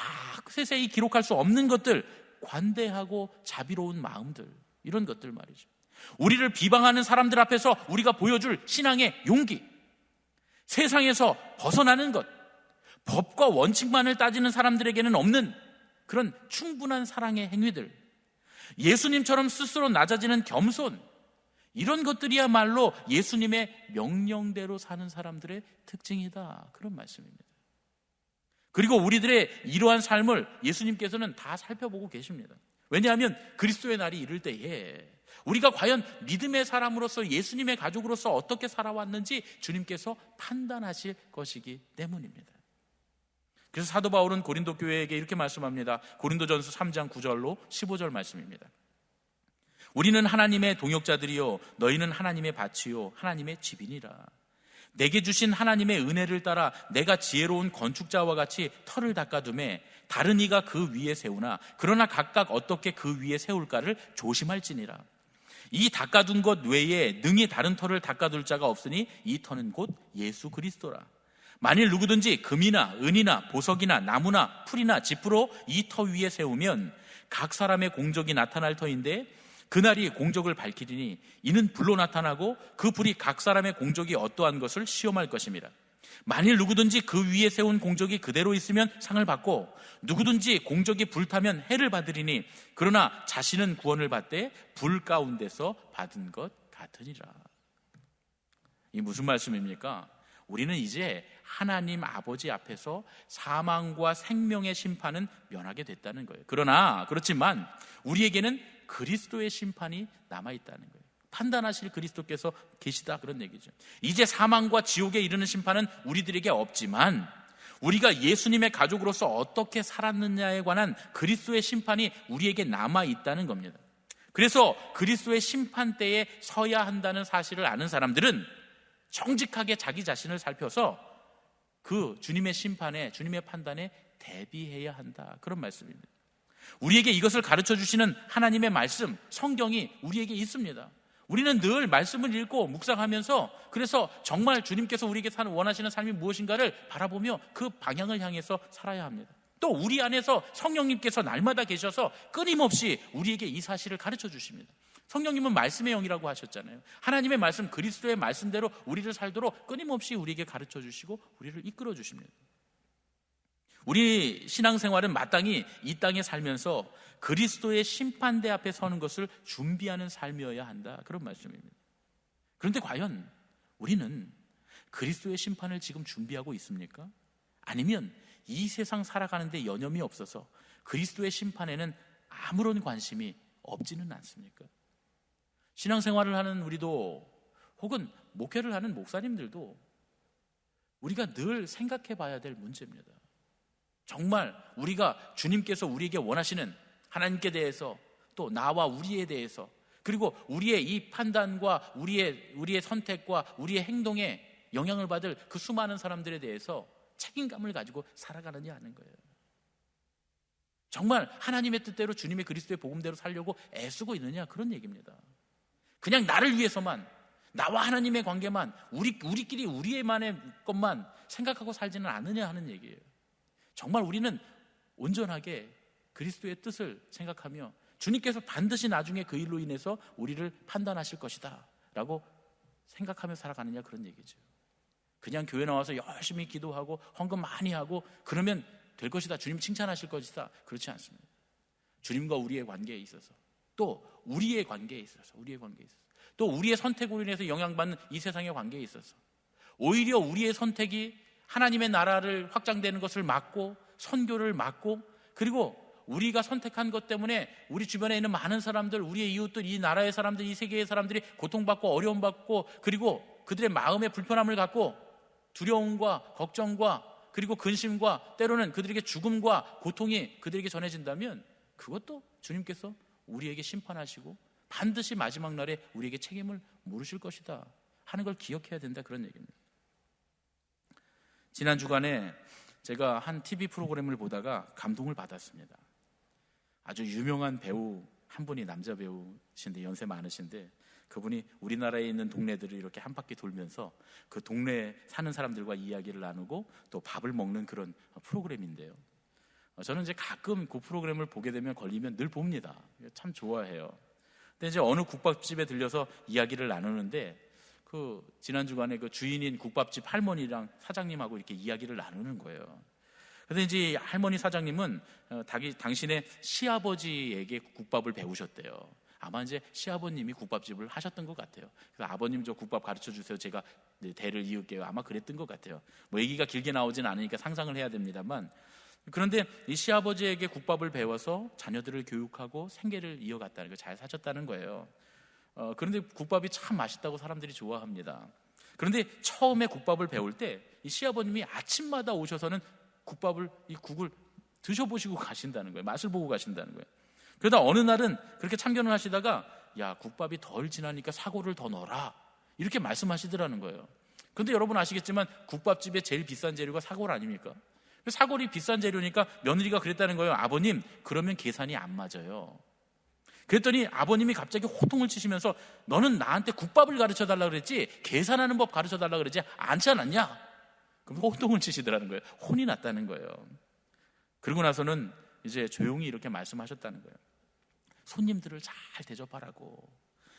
세세히 기록할 수 없는 것들, 관대하고 자비로운 마음들, 이런 것들 말이죠. 우리를 비방하는 사람들 앞에서 우리가 보여줄 신앙의 용기, 세상에서 벗어나는 것, 법과 원칙만을 따지는 사람들에게는 없는 그런 충분한 사랑의 행위들, 예수님처럼 스스로 낮아지는 겸손, 이런 것들이야말로 예수님의 명령대로 사는 사람들의 특징이다, 그런 말씀입니다. 그리고 우리들의 이러한 삶을 예수님께서는 다 살펴보고 계십니다. 왜냐하면 그리스도의 날이 이를 때에 우리가 과연 믿음의 사람으로서 예수님의 가족으로서 어떻게 살아왔는지 주님께서 판단하실 것이기 때문입니다. 그래서 사도 바울은 고린도 교회에게 이렇게 말씀합니다. 고린도전서 3장 9절로 15절 말씀입니다. 우리는 하나님의 동역자들이요 너희는 하나님의 밭이요 하나님의 집이니라. 내게 주신 하나님의 은혜를 따라 내가 지혜로운 건축자와 같이 터를 닦아두매 다른 이가 그 위에 세우나 그러나 각각 어떻게 그 위에 세울까를 조심할지니라. 이 닦아둔 것 외에 능히 다른 터를 닦아둘 자가 없으니 이 터는 곧 예수 그리스도라. 만일 누구든지 금이나 은이나 보석이나 나무나 풀이나 짚으로 이 터 위에 세우면 각 사람의 공적이 나타날 터인데 그날이 공적을 밝히리니 이는 불로 나타나고 그 불이 각 사람의 공적이 어떠한 것을 시험할 것입니다. 만일 누구든지 그 위에 세운 공적이 그대로 있으면 상을 받고 누구든지 공적이 불타면 해를 받으리니 그러나 자신은 구원을 받되 불 가운데서 받은 것 같으니라. 이 무슨 말씀입니까? 우리는 이제 하나님 아버지 앞에서 사망과 생명의 심판은 면하게 됐다는 거예요. 그러나 그렇지만 우리에게는 그리스도의 심판이 남아있다는 거예요. 판단하실 그리스도께서 계시다, 그런 얘기죠. 이제 사망과 지옥에 이르는 심판은 우리들에게 없지만 우리가 예수님의 가족으로서 어떻게 살았느냐에 관한 그리스도의 심판이 우리에게 남아있다는 겁니다. 그래서 그리스도의 심판대에 서야 한다는 사실을 아는 사람들은 정직하게 자기 자신을 살펴서 그 주님의 심판에, 주님의 판단에 대비해야 한다, 그런 말씀입니다. 우리에게 이것을 가르쳐 주시는 하나님의 말씀, 성경이 우리에게 있습니다. 우리는 늘 말씀을 읽고 묵상하면서 그래서 정말 주님께서 우리에게 원하시는 삶이 무엇인가를 바라보며 그 방향을 향해서 살아야 합니다. 또 우리 안에서 성령님께서 날마다 계셔서 끊임없이 우리에게 이 사실을 가르쳐 주십니다. 성령님은 말씀의 영이라고 하셨잖아요. 하나님의 말씀, 그리스도의 말씀대로 우리를 살도록 끊임없이 우리에게 가르쳐 주시고 우리를 이끌어 주십니다. 우리 신앙생활은 마땅히 이 땅에 살면서 그리스도의 심판대 앞에 서는 것을 준비하는 삶이어야 한다, 그런 말씀입니다. 그런데 과연 우리는 그리스도의 심판을 지금 준비하고 있습니까? 아니면 이 세상 살아가는 데 여념이 없어서 그리스도의 심판에는 아무런 관심이 없지는 않습니까? 신앙생활을 하는 우리도 혹은 목회를 하는 목사님들도 우리가 늘 생각해 봐야 될 문제입니다. 정말 우리가 주님께서 우리에게 원하시는 하나님께 대해서 또 나와 우리에 대해서 그리고 우리의 이 판단과 우리의 선택과 우리의 행동에 영향을 받을 그 수많은 사람들에 대해서 책임감을 가지고 살아가느냐 하는 거예요. 정말 하나님의 뜻대로 주님의 그리스도의 복음대로 살려고 애쓰고 있느냐, 그런 얘기입니다. 그냥 나를 위해서만, 나와 하나님의 관계만, 우리끼리 우리만의 것만 생각하고 살지는 않느냐 하는 얘기예요. 정말 우리는 온전하게 그리스도의 뜻을 생각하며 주님께서 반드시 나중에 그 일로 인해서 우리를 판단하실 것이다 라고 생각하며 살아가느냐, 그런 얘기죠. 그냥 교회 나와서 열심히 기도하고 헌금 많이 하고 그러면 될 것이다, 주님 칭찬하실 것이다, 그렇지 않습니다. 주님과 우리의 관계에 있어서 또 우리의 관계에 있어서 또 우리의 선택으로 인해서 영향받는 이 세상의 관계에 있어서 오히려 우리의 선택이 하나님의 나라를 확장되는 것을 막고 선교를 막고 그리고 우리가 선택한 것 때문에 우리 주변에 있는 많은 사람들, 우리의 이웃들, 이 나라의 사람들, 이 세계의 사람들이 고통받고 어려움받고 그리고 그들의 마음의 불편함을 갖고 두려움과 걱정과 그리고 근심과 때로는 그들에게 죽음과 고통이 그들에게 전해진다면 그것도 주님께서 우리에게 심판하시고 반드시 마지막 날에 우리에게 책임을 물으실 것이다 하는 걸 기억해야 된다, 그런 얘기입니다. 지난 주간에 제가 한 TV 프로그램을 보다가 감동을 받았습니다. 아주 유명한 배우 한 분이, 남자 배우신데 연세 많으신데 그분이 우리나라에 있는 동네들을 이렇게 한 바퀴 돌면서 그 동네에 사는 사람들과 이야기를 나누고 또 밥을 먹는 그런 프로그램인데요. 저는 이제 가끔 그 프로그램을 보게 되면 걸리면 늘 봅니다. 참 좋아해요. 근데 이제 어느 국밥집에 들려서 이야기를 나누는데 그 지난 주간에 그 주인인 국밥집 할머니랑 사장님하고 이렇게 이야기를 나누는 거예요. 그런데 이제 할머니 사장님은 당신의 시아버지에게 국밥을 배우셨대요. 아마 이제 시아버님이 국밥집을 하셨던 것 같아요. 그래서 아버님 저 국밥 가르쳐 주세요, 제가 대를 이을게요, 아마 그랬던 것 같아요. 뭐 얘기가 길게 나오진 않으니까 상상을 해야 됩니다만, 그런데 이 시아버지에게 국밥을 배워서 자녀들을 교육하고 생계를 이어갔다는 거, 잘 사셨다는 거예요. 그런데 국밥이 참 맛있다고 사람들이 좋아합니다. 그런데 처음에 국밥을 배울 때 이 시아버님이 아침마다 오셔서는 이 국을 드셔보시고 가신다는 거예요. 맛을 보고 가신다는 거예요. 그러다 어느 날은 그렇게 참견을 하시다가 야, 국밥이 덜 지나니까 사골을 더 넣어라 이렇게 말씀하시더라는 거예요. 그런데 여러분 아시겠지만 국밥집의 제일 비싼 재료가 사골 아닙니까? 사골이 비싼 재료니까 며느리가 그랬다는 거예요. 아버님, 그러면 계산이 안 맞아요. 그랬더니 아버님이 갑자기 호통을 치시면서 너는 나한테 국밥을 가르쳐달라 그랬지 계산하는 법 가르쳐달라 그랬지 않지 않았냐? 그럼 호통을 치시더라는 거예요. 혼이 났다는 거예요. 그러고 나서는 이제 조용히 이렇게 말씀하셨다는 거예요. 손님들을 잘 대접하라고.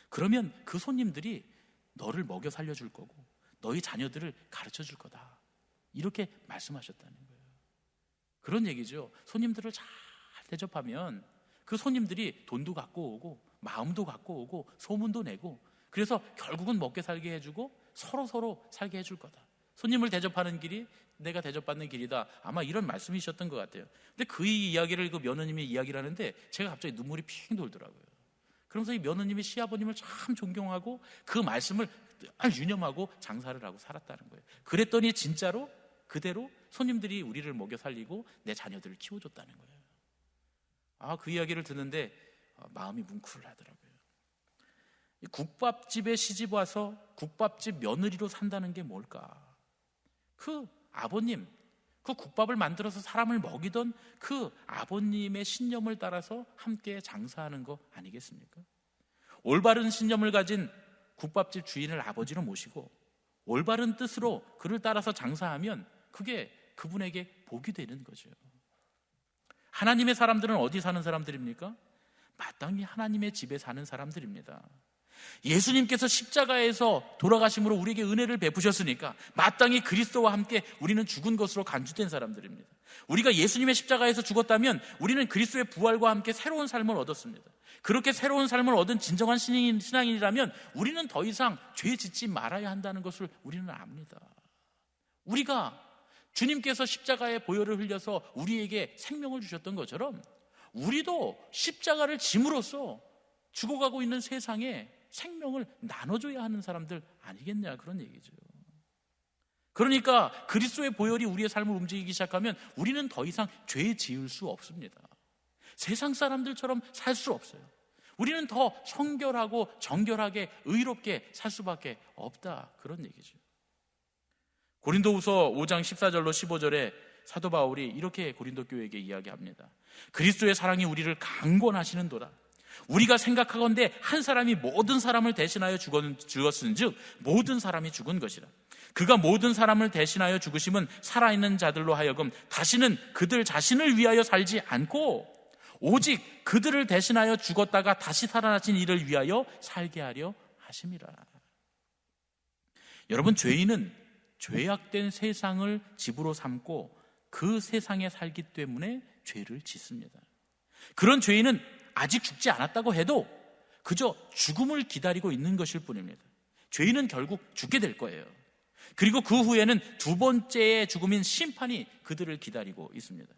그러면 그 손님들이 너를 먹여 살려줄 거고 너희 자녀들을 가르쳐 줄 거다. 이렇게 말씀하셨다는 거예요. 그런 얘기죠. 손님들을 잘 대접하면 그 손님들이 돈도 갖고 오고 마음도 갖고 오고 소문도 내고, 그래서 결국은 먹게 살게 해주고 서로 살게 해줄 거다. 손님을 대접하는 길이 내가 대접받는 길이다. 아마 이런 말씀이셨던 것 같아요. 근데 그 이야기를 그 며느님이 이야기를 하는데 제가 갑자기 눈물이 핑 돌더라고요. 그러면서 이 며느님이 시아버님을 참 존경하고 그 말씀을 유념하고 장사를 하고 살았다는 거예요. 그랬더니 진짜로 그대로 손님들이 우리를 먹여 살리고 내 자녀들을 키워줬다는 거예요. 그 이야기를 듣는데 마음이 뭉클하더라고요. 국밥집에 시집 와서 국밥집 며느리로 산다는 게 뭘까? 그 아버님, 그 국밥을 만들어서 사람을 먹이던 그 아버님의 신념을 따라서 함께 장사하는 거 아니겠습니까? 올바른 신념을 가진 국밥집 주인을 아버지로 모시고 올바른 뜻으로 그를 따라서 장사하면 그게 그분에게 복이 되는 거죠. 하나님의 사람들은 어디 사는 사람들입니까? 마땅히 하나님의 집에 사는 사람들입니다. 예수님께서 십자가에서 돌아가심으로 우리에게 은혜를 베푸셨으니까 마땅히 그리스도와 함께 우리는 죽은 것으로 간주된 사람들입니다. 우리가 예수님의 십자가에서 죽었다면 우리는 그리스도의 부활과 함께 새로운 삶을 얻었습니다. 그렇게 새로운 삶을 얻은 진정한 신앙인이라면 우리는 더 이상 죄 짓지 말아야 한다는 것을 우리는 압니다. 우리가 주님께서 십자가의 보혈을 흘려서 우리에게 생명을 주셨던 것처럼 우리도 십자가를 짐으로써 죽어가고 있는 세상에 생명을 나눠줘야 하는 사람들 아니겠냐, 그런 얘기죠. 그러니까 그리스도의 보혈이 우리의 삶을 움직이기 시작하면 우리는 더 이상 죄 지을 수 없습니다. 세상 사람들처럼 살 수 없어요. 우리는 더 성결하고 정결하게 의롭게 살 수밖에 없다, 그런 얘기죠. 고린도후서 5장 14절로 15절에 사도 바울이 이렇게 고린도 교회에게 이야기합니다. 그리스도의 사랑이 우리를 강권하시는도다. 우리가 생각하건대 한 사람이 모든 사람을 대신하여 죽었은즉 모든 사람이 죽은 것이라. 그가 모든 사람을 대신하여 죽으심은 살아있는 자들로 하여금 다시는 그들 자신을 위하여 살지 않고 오직 그들을 대신하여 죽었다가 다시 살아나신 이를 위하여 살게 하려 하심이라. 여러분, 죄인은 죄악된 세상을 집으로 삼고 그 세상에 살기 때문에 죄를 짓습니다. 그런 죄인은 아직 죽지 않았다고 해도 그저 죽음을 기다리고 있는 것일 뿐입니다. 죄인은 결국 죽게 될 거예요. 그리고 그 후에는 두 번째의 죽음인 심판이 그들을 기다리고 있습니다.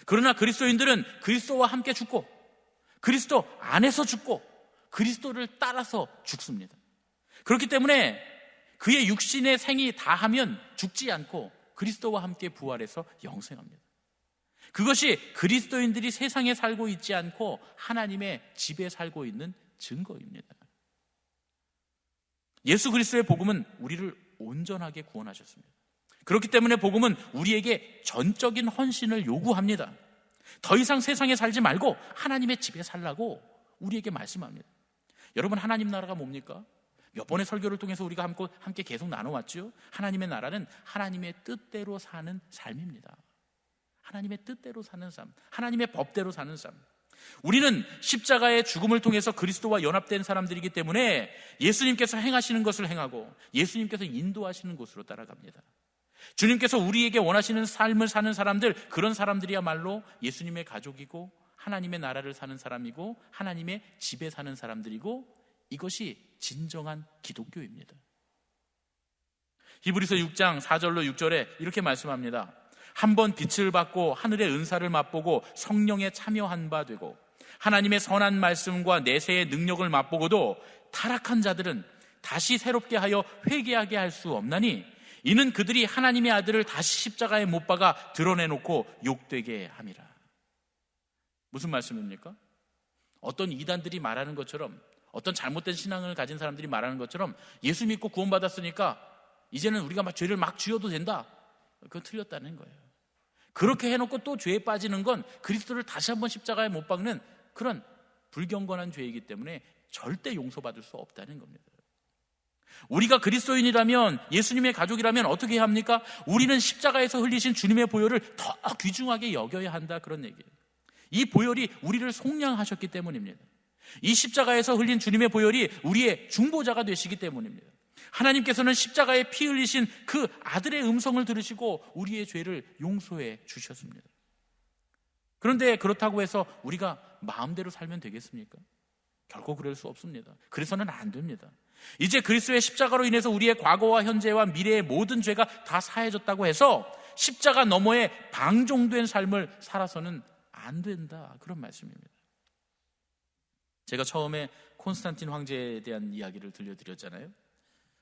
그러나 그리스도인들은 그리스도와 함께 죽고 그리스도 안에서 죽고 그리스도를 따라서 죽습니다. 그렇기 때문에 그의 육신의 생이 다하면 죽지 않고 그리스도와 함께 부활해서 영생합니다. 그것이 그리스도인들이 세상에 살고 있지 않고 하나님의 집에 살고 있는 증거입니다. 예수 그리스도의 복음은 우리를 온전하게 구원하셨습니다. 그렇기 때문에 복음은 우리에게 전적인 헌신을 요구합니다. 더 이상 세상에 살지 말고 하나님의 집에 살라고 우리에게 말씀합니다. 여러분, 하나님 나라가 뭡니까? 몇 번의 설교를 통해서 우리가 함께 계속 나눠왔죠. 하나님의 나라는 하나님의 뜻대로 사는 삶입니다. 하나님의 뜻대로 사는 삶, 하나님의 법대로 사는 삶. 우리는 십자가의 죽음을 통해서 그리스도와 연합된 사람들이기 때문에 예수님께서 행하시는 것을 행하고 예수님께서 인도하시는 곳으로 따라갑니다. 주님께서 우리에게 원하시는 삶을 사는 사람들, 그런 사람들이야말로 예수님의 가족이고 하나님의 나라를 사는 사람이고 하나님의 집에 사는 사람들이고, 이것이 진정한 기독교입니다. 히브리서 6장 4절로 6절에 이렇게 말씀합니다. 한번 빛을 받고 하늘의 은사를 맛보고 성령에 참여한 바 되고 하나님의 선한 말씀과 내세의 능력을 맛보고도 타락한 자들은 다시 새롭게 하여 회개하게 할 수 없나니 이는 그들이 하나님의 아들을 다시 십자가에 못 박아 드러내놓고 욕되게 함이라. 무슨 말씀입니까? 어떤 이단들이 말하는 것처럼, 어떤 잘못된 신앙을 가진 사람들이 말하는 것처럼 예수 믿고 구원받았으니까 이제는 우리가 막 죄를 막 지어도 된다. 그건 틀렸다는 거예요. 그렇게 해놓고 또 죄에 빠지는 건 그리스도를 다시 한번 십자가에 못 박는 그런 불경건한 죄이기 때문에 절대 용서받을 수 없다는 겁니다. 우리가 그리스도인이라면, 예수님의 가족이라면 어떻게 해야 합니까? 우리는 십자가에서 흘리신 주님의 보혈을 더 귀중하게 여겨야 한다, 그런 얘기예요. 이 보혈이 우리를 속량하셨기 때문입니다. 이 십자가에서 흘린 주님의 보혈이 우리의 중보자가 되시기 때문입니다. 하나님께서는 십자가에 피 흘리신 그 아들의 음성을 들으시고 우리의 죄를 용서해 주셨습니다. 그런데 그렇다고 해서 우리가 마음대로 살면 되겠습니까? 결코 그럴 수 없습니다. 그래서는 안 됩니다. 이제 그리스도의 십자가로 인해서 우리의 과거와 현재와 미래의 모든 죄가 다 사해졌다고 해서 십자가 너머에 방종된 삶을 살아서는 안 된다, 그런 말씀입니다. 제가 처음에 콘스탄틴 황제에 대한 이야기를 들려드렸잖아요.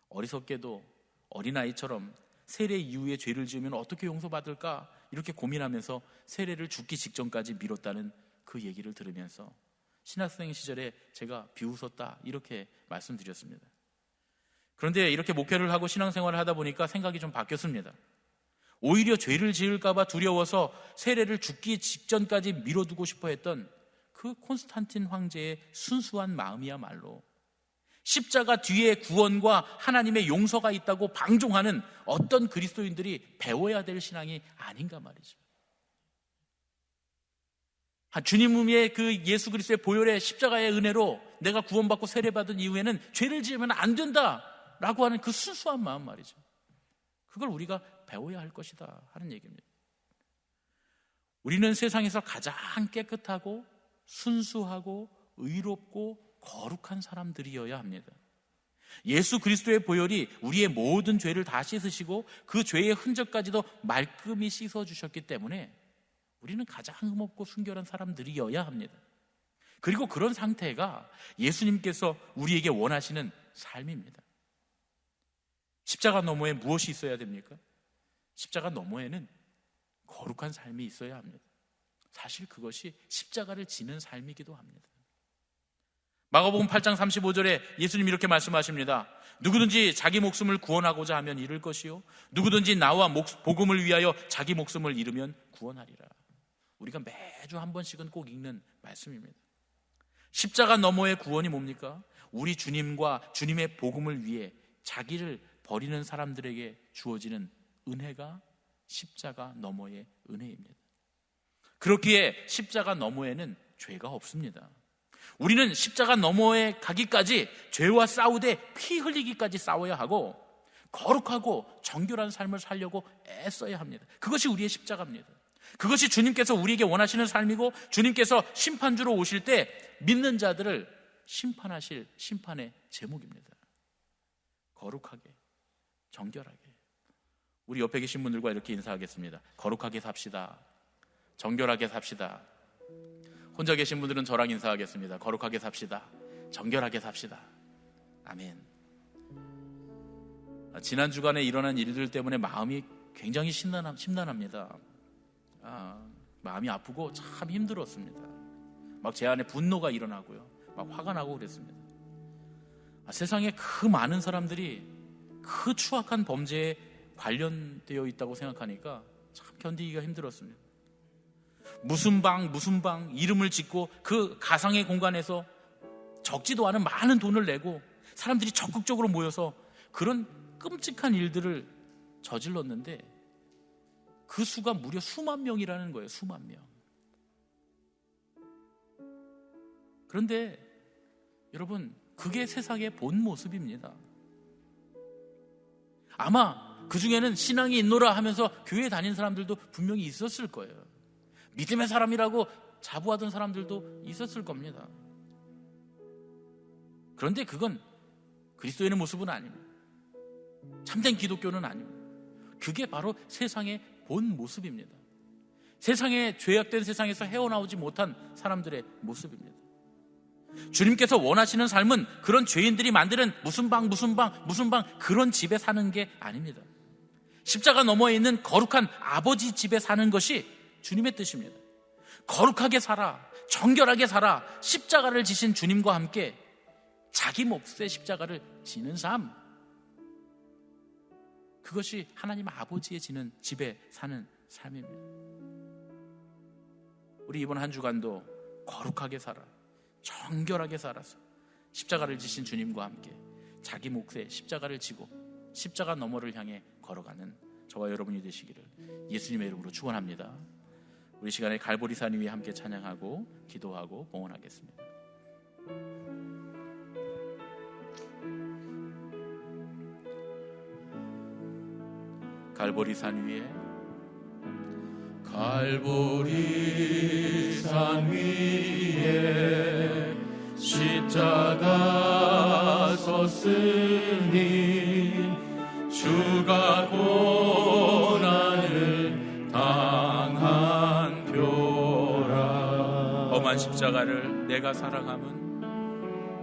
어리석게도 어린아이처럼 세례 이후에 죄를 지으면 어떻게 용서받을까 이렇게 고민하면서 세례를 죽기 직전까지 미뤘다는 그 얘기를 들으면서 신학생 시절에 제가 비웃었다, 이렇게 말씀드렸습니다. 그런데 이렇게 목회를 하고 신앙생활을 하다 보니까 생각이 좀 바뀌었습니다. 오히려 죄를 지을까 봐 두려워서 세례를 죽기 직전까지 미뤄두고 싶어 했던 그 콘스탄틴 황제의 순수한 마음이야말로 십자가 뒤에 구원과 하나님의 용서가 있다고 방종하는 어떤 그리스도인들이 배워야 될 신앙이 아닌가 말이죠. 주님의 그 예수 그리스도의 보혈의 십자가의 은혜로 내가 구원받고 세례받은 이후에는 죄를 지으면 안 된다라고 하는 그 순수한 마음 말이죠. 그걸 우리가 배워야 할 것이다 하는 얘기입니다. 우리는 세상에서 가장 깨끗하고 순수하고 의롭고 거룩한 사람들이어야 합니다. 예수 그리스도의 보혈이 우리의 모든 죄를 다 씻으시고 그 죄의 흔적까지도 말끔히 씻어주셨기 때문에 우리는 가장 흠없고 순결한 사람들이어야 합니다. 그리고 그런 상태가 예수님께서 우리에게 원하시는 삶입니다. 십자가 너머에 무엇이 있어야 됩니까? 십자가 너머에는 거룩한 삶이 있어야 합니다. 사실 그것이 십자가를 지는 삶이기도 합니다. 마가복음 8장 35절에 예수님이 이렇게 말씀하십니다. 누구든지 자기 목숨을 구원하고자 하면 잃을 것이요 누구든지 나와 복음을 위하여 자기 목숨을 잃으면 구원하리라. 우리가 매주 한 번씩은 꼭 읽는 말씀입니다. 십자가 너머의 구원이 뭡니까? 우리 주님과 주님의 복음을 위해 자기를 버리는 사람들에게 주어지는 은혜가 십자가 너머의 은혜입니다. 그렇기에 십자가 너머에는 죄가 없습니다. 우리는 십자가 너머에 가기까지 죄와 싸우되 피 흘리기까지 싸워야 하고 거룩하고 정결한 삶을 살려고 애써야 합니다. 그것이 우리의 십자가입니다. 그것이 주님께서 우리에게 원하시는 삶이고 주님께서 심판주로 오실 때 믿는 자들을 심판하실 심판의 제목입니다. 거룩하게, 정결하게. 우리 옆에 계신 분들과 이렇게 인사하겠습니다. 거룩하게 삽시다. 정결하게 삽시다. 혼자 계신 분들은 저랑 인사하겠습니다. 거룩하게 삽시다. 정결하게 삽시다. 아멘. 지난 주간에 일어난 일들 때문에 마음이 굉장히 심란합니다. 마음이 아프고 참 힘들었습니다. 막 제 안에 분노가 일어나고요. 막 화가 나고 그랬습니다. 세상에 그 많은 사람들이 그 추악한 범죄에 관련되어 있다고 생각하니까 참 견디기가 힘들었습니다. 무슨 방 이름을 짓고 그 가상의 공간에서 적지도 않은 많은 돈을 내고 사람들이 적극적으로 모여서 그런 끔찍한 일들을 저질렀는데 그 수가 무려 수만 명이라는 거예요. 수만 명. 그런데 여러분, 그게 세상의 본 모습입니다. 아마 그 중에는 신앙이 있노라 하면서 교회 다닌 사람들도 분명히 있었을 거예요. 믿음의 사람이라고 자부하던 사람들도 있었을 겁니다. 그런데 그건 그리스도인의 모습은 아닙니다. 참된 기독교는 아닙니다. 그게 바로 세상의 본 모습입니다. 세상에 죄악된 세상에서 헤어나오지 못한 사람들의 모습입니다. 주님께서 원하시는 삶은 그런 죄인들이 만드는 무슨 방 그런 집에 사는 게 아닙니다. 십자가 너머에 있는 거룩한 아버지 집에 사는 것이 주님의 뜻입니다. 거룩하게 살아, 정결하게 살아, 십자가를 지신 주님과 함께 자기 몫의 십자가를 지는 삶, 그것이 하나님 아버지의 지는 집에 사는 삶입니다. 우리 이번 한 주간도 거룩하게 살아, 정결하게 살아서 십자가를 지신 주님과 함께 자기 몫의 십자가를 지고 십자가 너머를 향해 걸어가는 저와 여러분이 되시기를 예수님의 이름으로 축원합니다. 우리 시간에 갈보리산 위에 함께 찬양하고 기도하고 봉헌하겠습니다. 갈보리 산 위에 십자가 섰으니 주가 고난을 당한 표라. 험한 십자가를 내가 사랑함은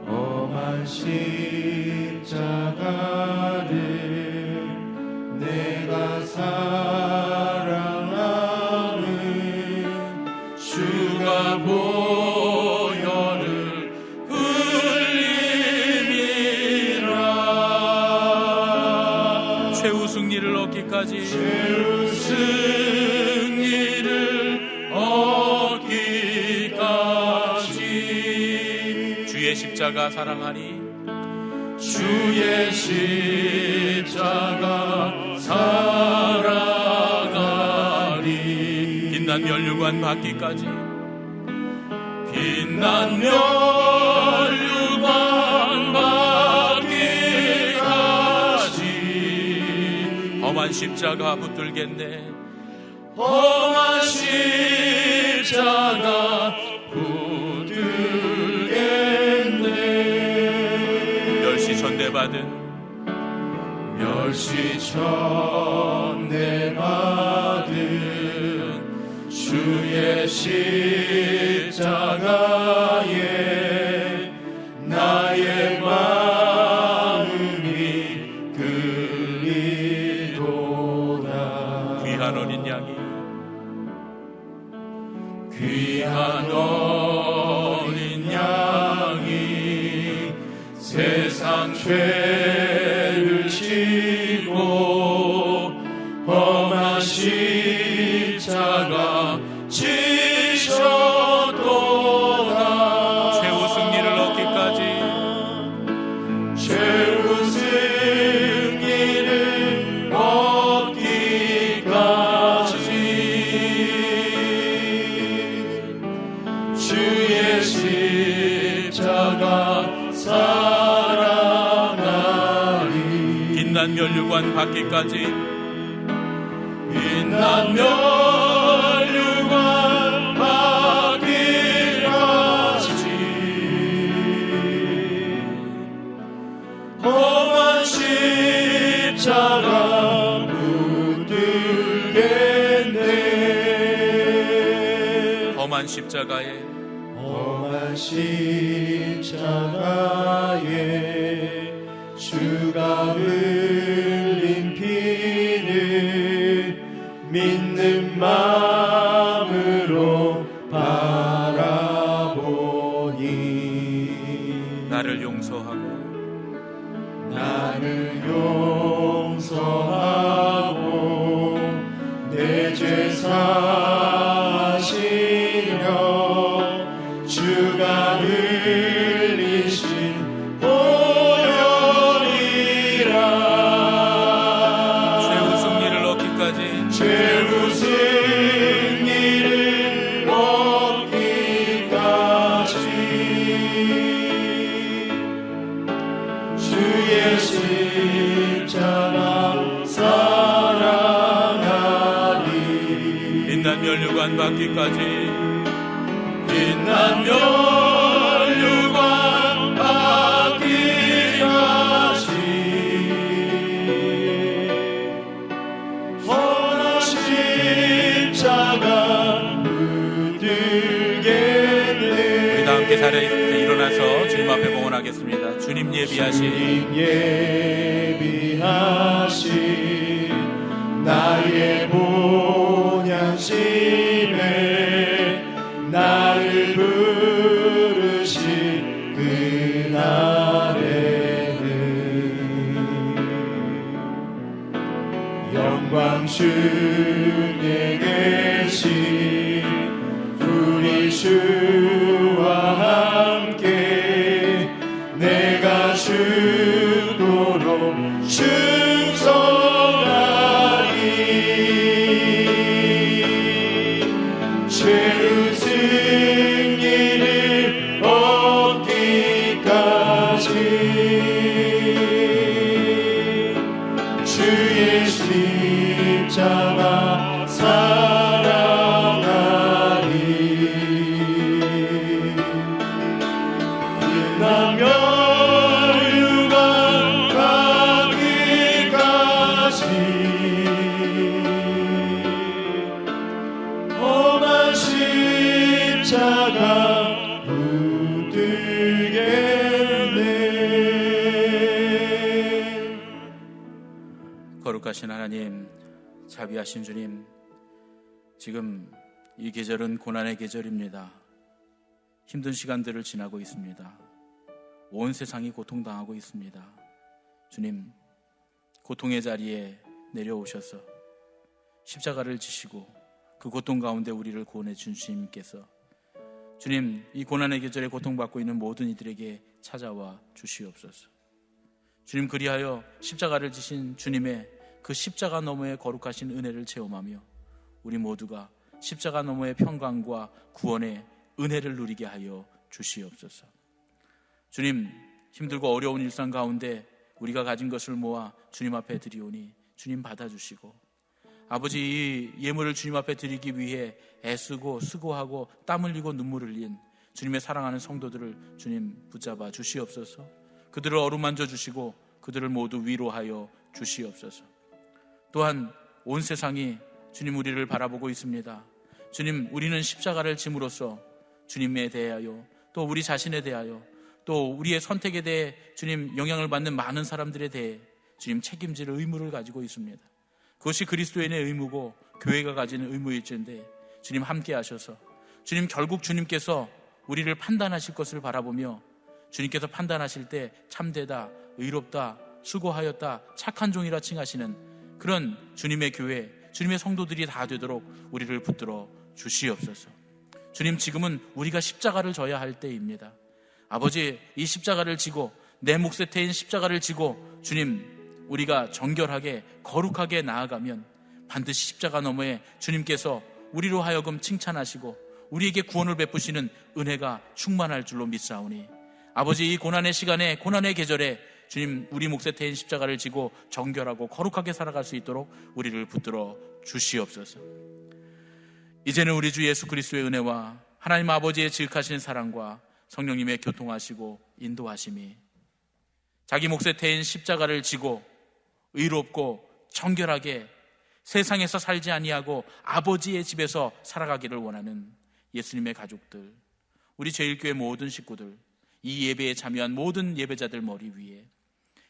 험한 십자가를 내가 사랑하는 주가 보혈을 흘림이라. 최후 승리를 얻기까지 주의 십자가 사랑하니 주의 십자가 사랑하니 빛난 면류관 받기까지 빛난 면류관 받기까지 험한 십자가 붙들겠네. 험한 십자가 붙들겠네. 멸시 전대받은 주의 십자가에 나의 마음이 끌리도다. 귀한 어린 양이 귀한 어린 양이 세상 죄를 지고 험한 십자가 지셨도다. 최후 승리를 얻기까지 최후 승리를 얻기까지 주의 십자가 사랑하리. 빛난 면류관 받기까지 빛난 면류관 받기까지 험한 십자가 붙들겠네. 험한 십자가에 험한 십자가에 주가 흘린 피를 믿는 마음으로 바라보니 나를 용서하고 내 죄 사하시려 주가 흘리신 보혈이라. 최후 승리를 얻기까지 최후 승리를 얻기까지 주의 십자가 사랑하리. 빛난 면류관 받기까지 빛난 면류관 받기까지 험한 십자가 붙들겠네. 우리 다 함께 자리에서 일어나서 주님 앞에 봉헌하겠습니다. 주님 예비하신 예비하신 나의 본향심에 나를 부르신 그날에는 영광 중에 계신 우리 주와 함께 내가 죽도록 충성하리. 최후 승리를 얻기까지 주의 거룩하신 하나님, 자비하신 주님, 지금 이 계절은 고난의 계절입니다. 힘든 시간들을 지나고 있습니다. 온 세상이 고통당하고 있습니다. 주님, 고통의 자리에 내려오셔서 십자가를 지시고 그 고통 가운데 우리를 구원해 준 주님께서 주님, 이 고난의 계절에 고통받고 있는 모든 이들에게 찾아와 주시옵소서. 주님, 그리하여 십자가를 지신 주님의 그 십자가 너머의 거룩하신 은혜를 체험하며 우리 모두가 십자가 너머의 평강과 구원의 은혜를 누리게 하여 주시옵소서. 주님, 힘들고 어려운 일상 가운데 우리가 가진 것을 모아 주님 앞에 드리오니 주님 받아주시고, 아버지, 이 예물을 주님 앞에 드리기 위해 애쓰고 수고하고 땀 흘리고 눈물을 흘린 주님의 사랑하는 성도들을 주님 붙잡아 주시옵소서. 그들을 어루만져 주시고 그들을 모두 위로하여 주시옵소서. 또한 온 세상이 주님 우리를 바라보고 있습니다. 주님, 우리는 십자가를 짐으로써 주님에 대하여, 또 우리 자신에 대하여, 또 우리의 선택에 대해 주님 영향을 받는 많은 사람들에 대해 주님 책임질 의무를 가지고 있습니다. 그것이 그리스도인의 의무고 교회가 가지는 의무일진데 주님 함께 하셔서 주님, 결국 주님께서 우리를 판단하실 것을 바라보며 주님께서 판단하실 때 참되다, 의롭다, 수고하였다, 착한 종이라 칭하시는 그런 주님의 교회, 주님의 성도들이 다 되도록 우리를 붙들어 주시옵소서. 주님, 지금은 우리가 십자가를 져야 할 때입니다. 아버지, 이 십자가를 지고, 내 몫에 태인 십자가를 지고 주님, 우리가 정결하게 거룩하게 나아가면 반드시 십자가 너머에 주님께서 우리로 하여금 칭찬하시고 우리에게 구원을 베푸시는 은혜가 충만할 줄로 믿사오니, 아버지, 이 고난의 시간에, 고난의 계절에 주님, 우리 몫에 태인 십자가를 지고 정결하고 거룩하게 살아갈 수 있도록 우리를 붙들어 주시옵소서. 이제는 우리 주 예수 그리스도의 은혜와 하나님 아버지의 지극하신 사랑과 성령님의 교통하시고 인도하심이 자기 몫에 태인 십자가를 지고 의롭고 정결하게 세상에서 살지 아니하고 아버지의 집에서 살아가기를 원하는 예수님의 가족들, 우리 제일교회 모든 식구들, 이 예배에 참여한 모든 예배자들 머리 위에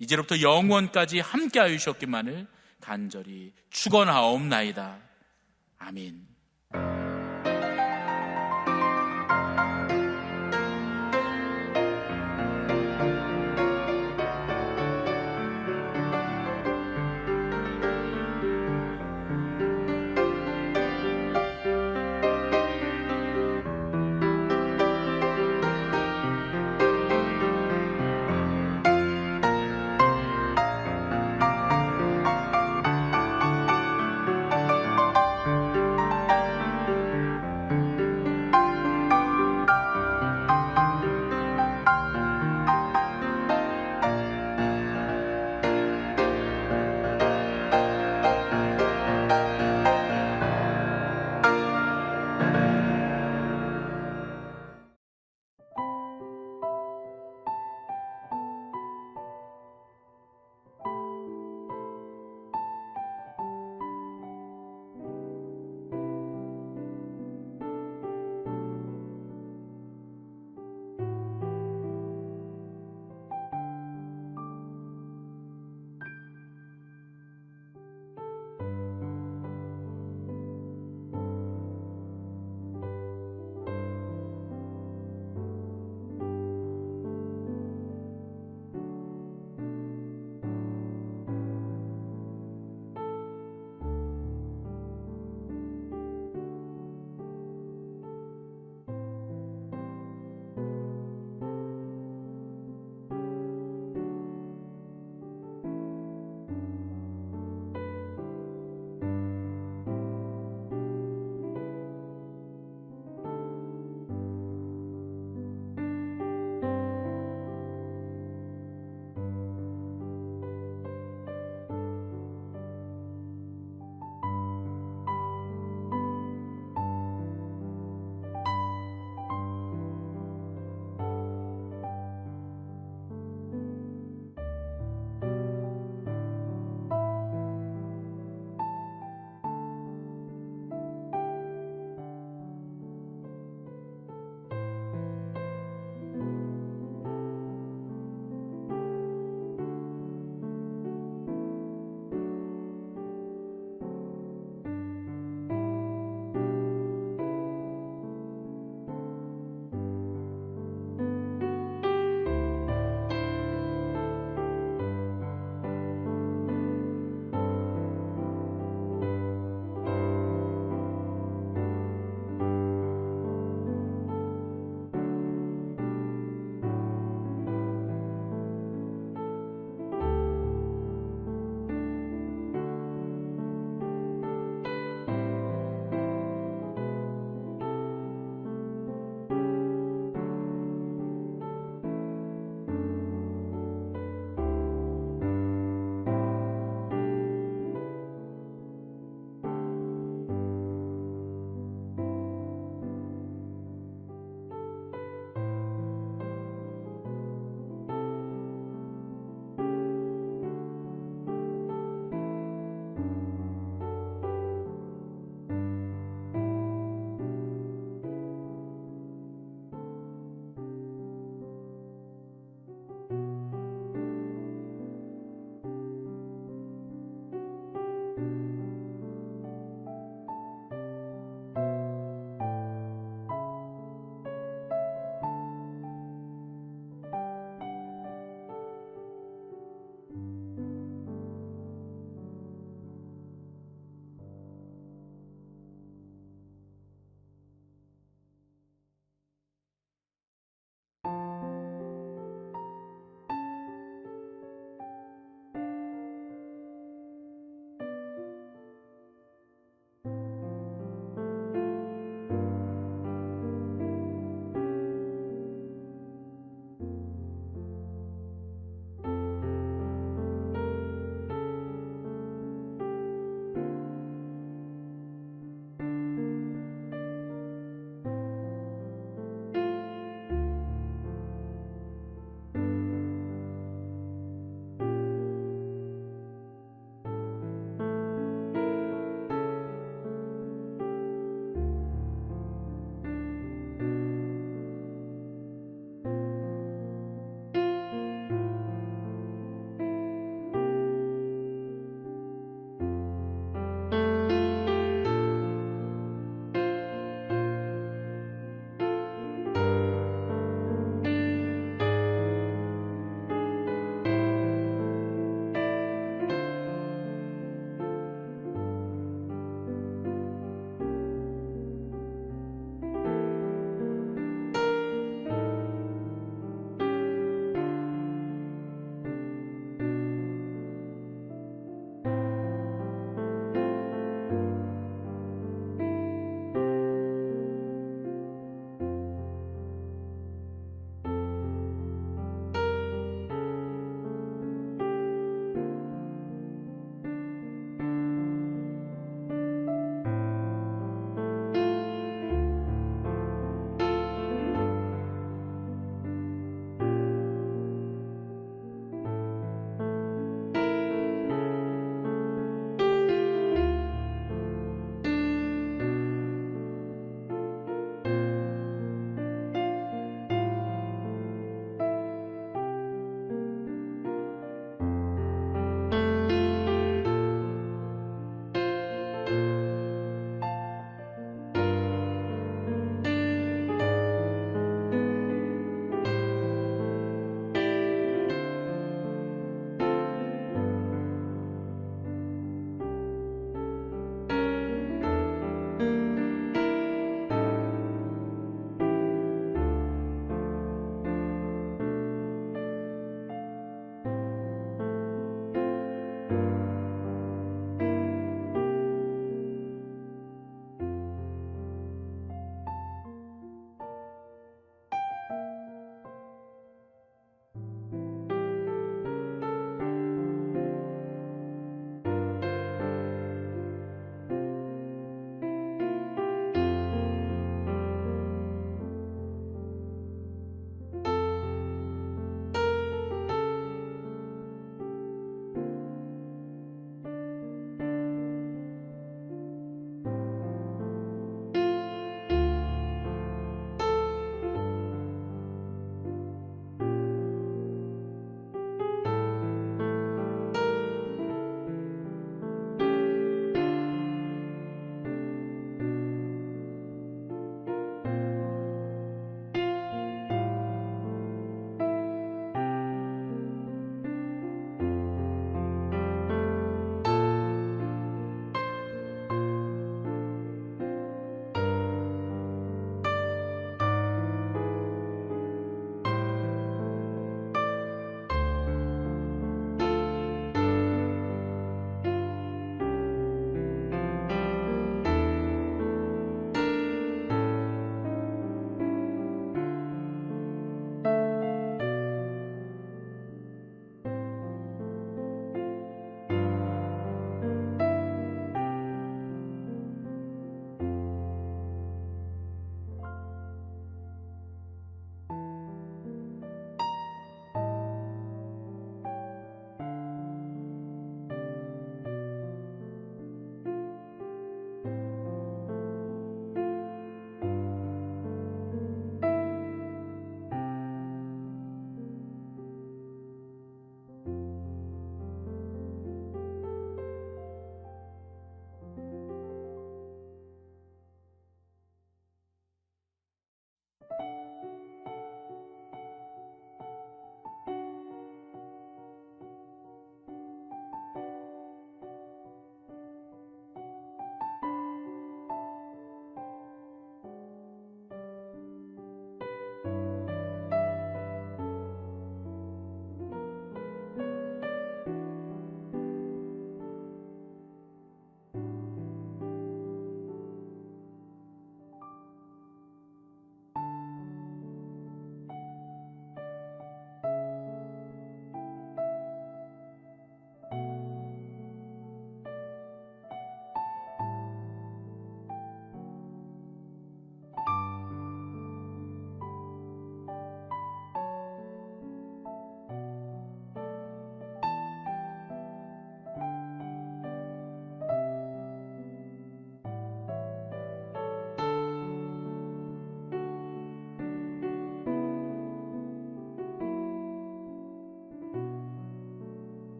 이제로부터 영원까지 함께 하여 주셨기만을 간절히 축원하옵나이다. 아멘.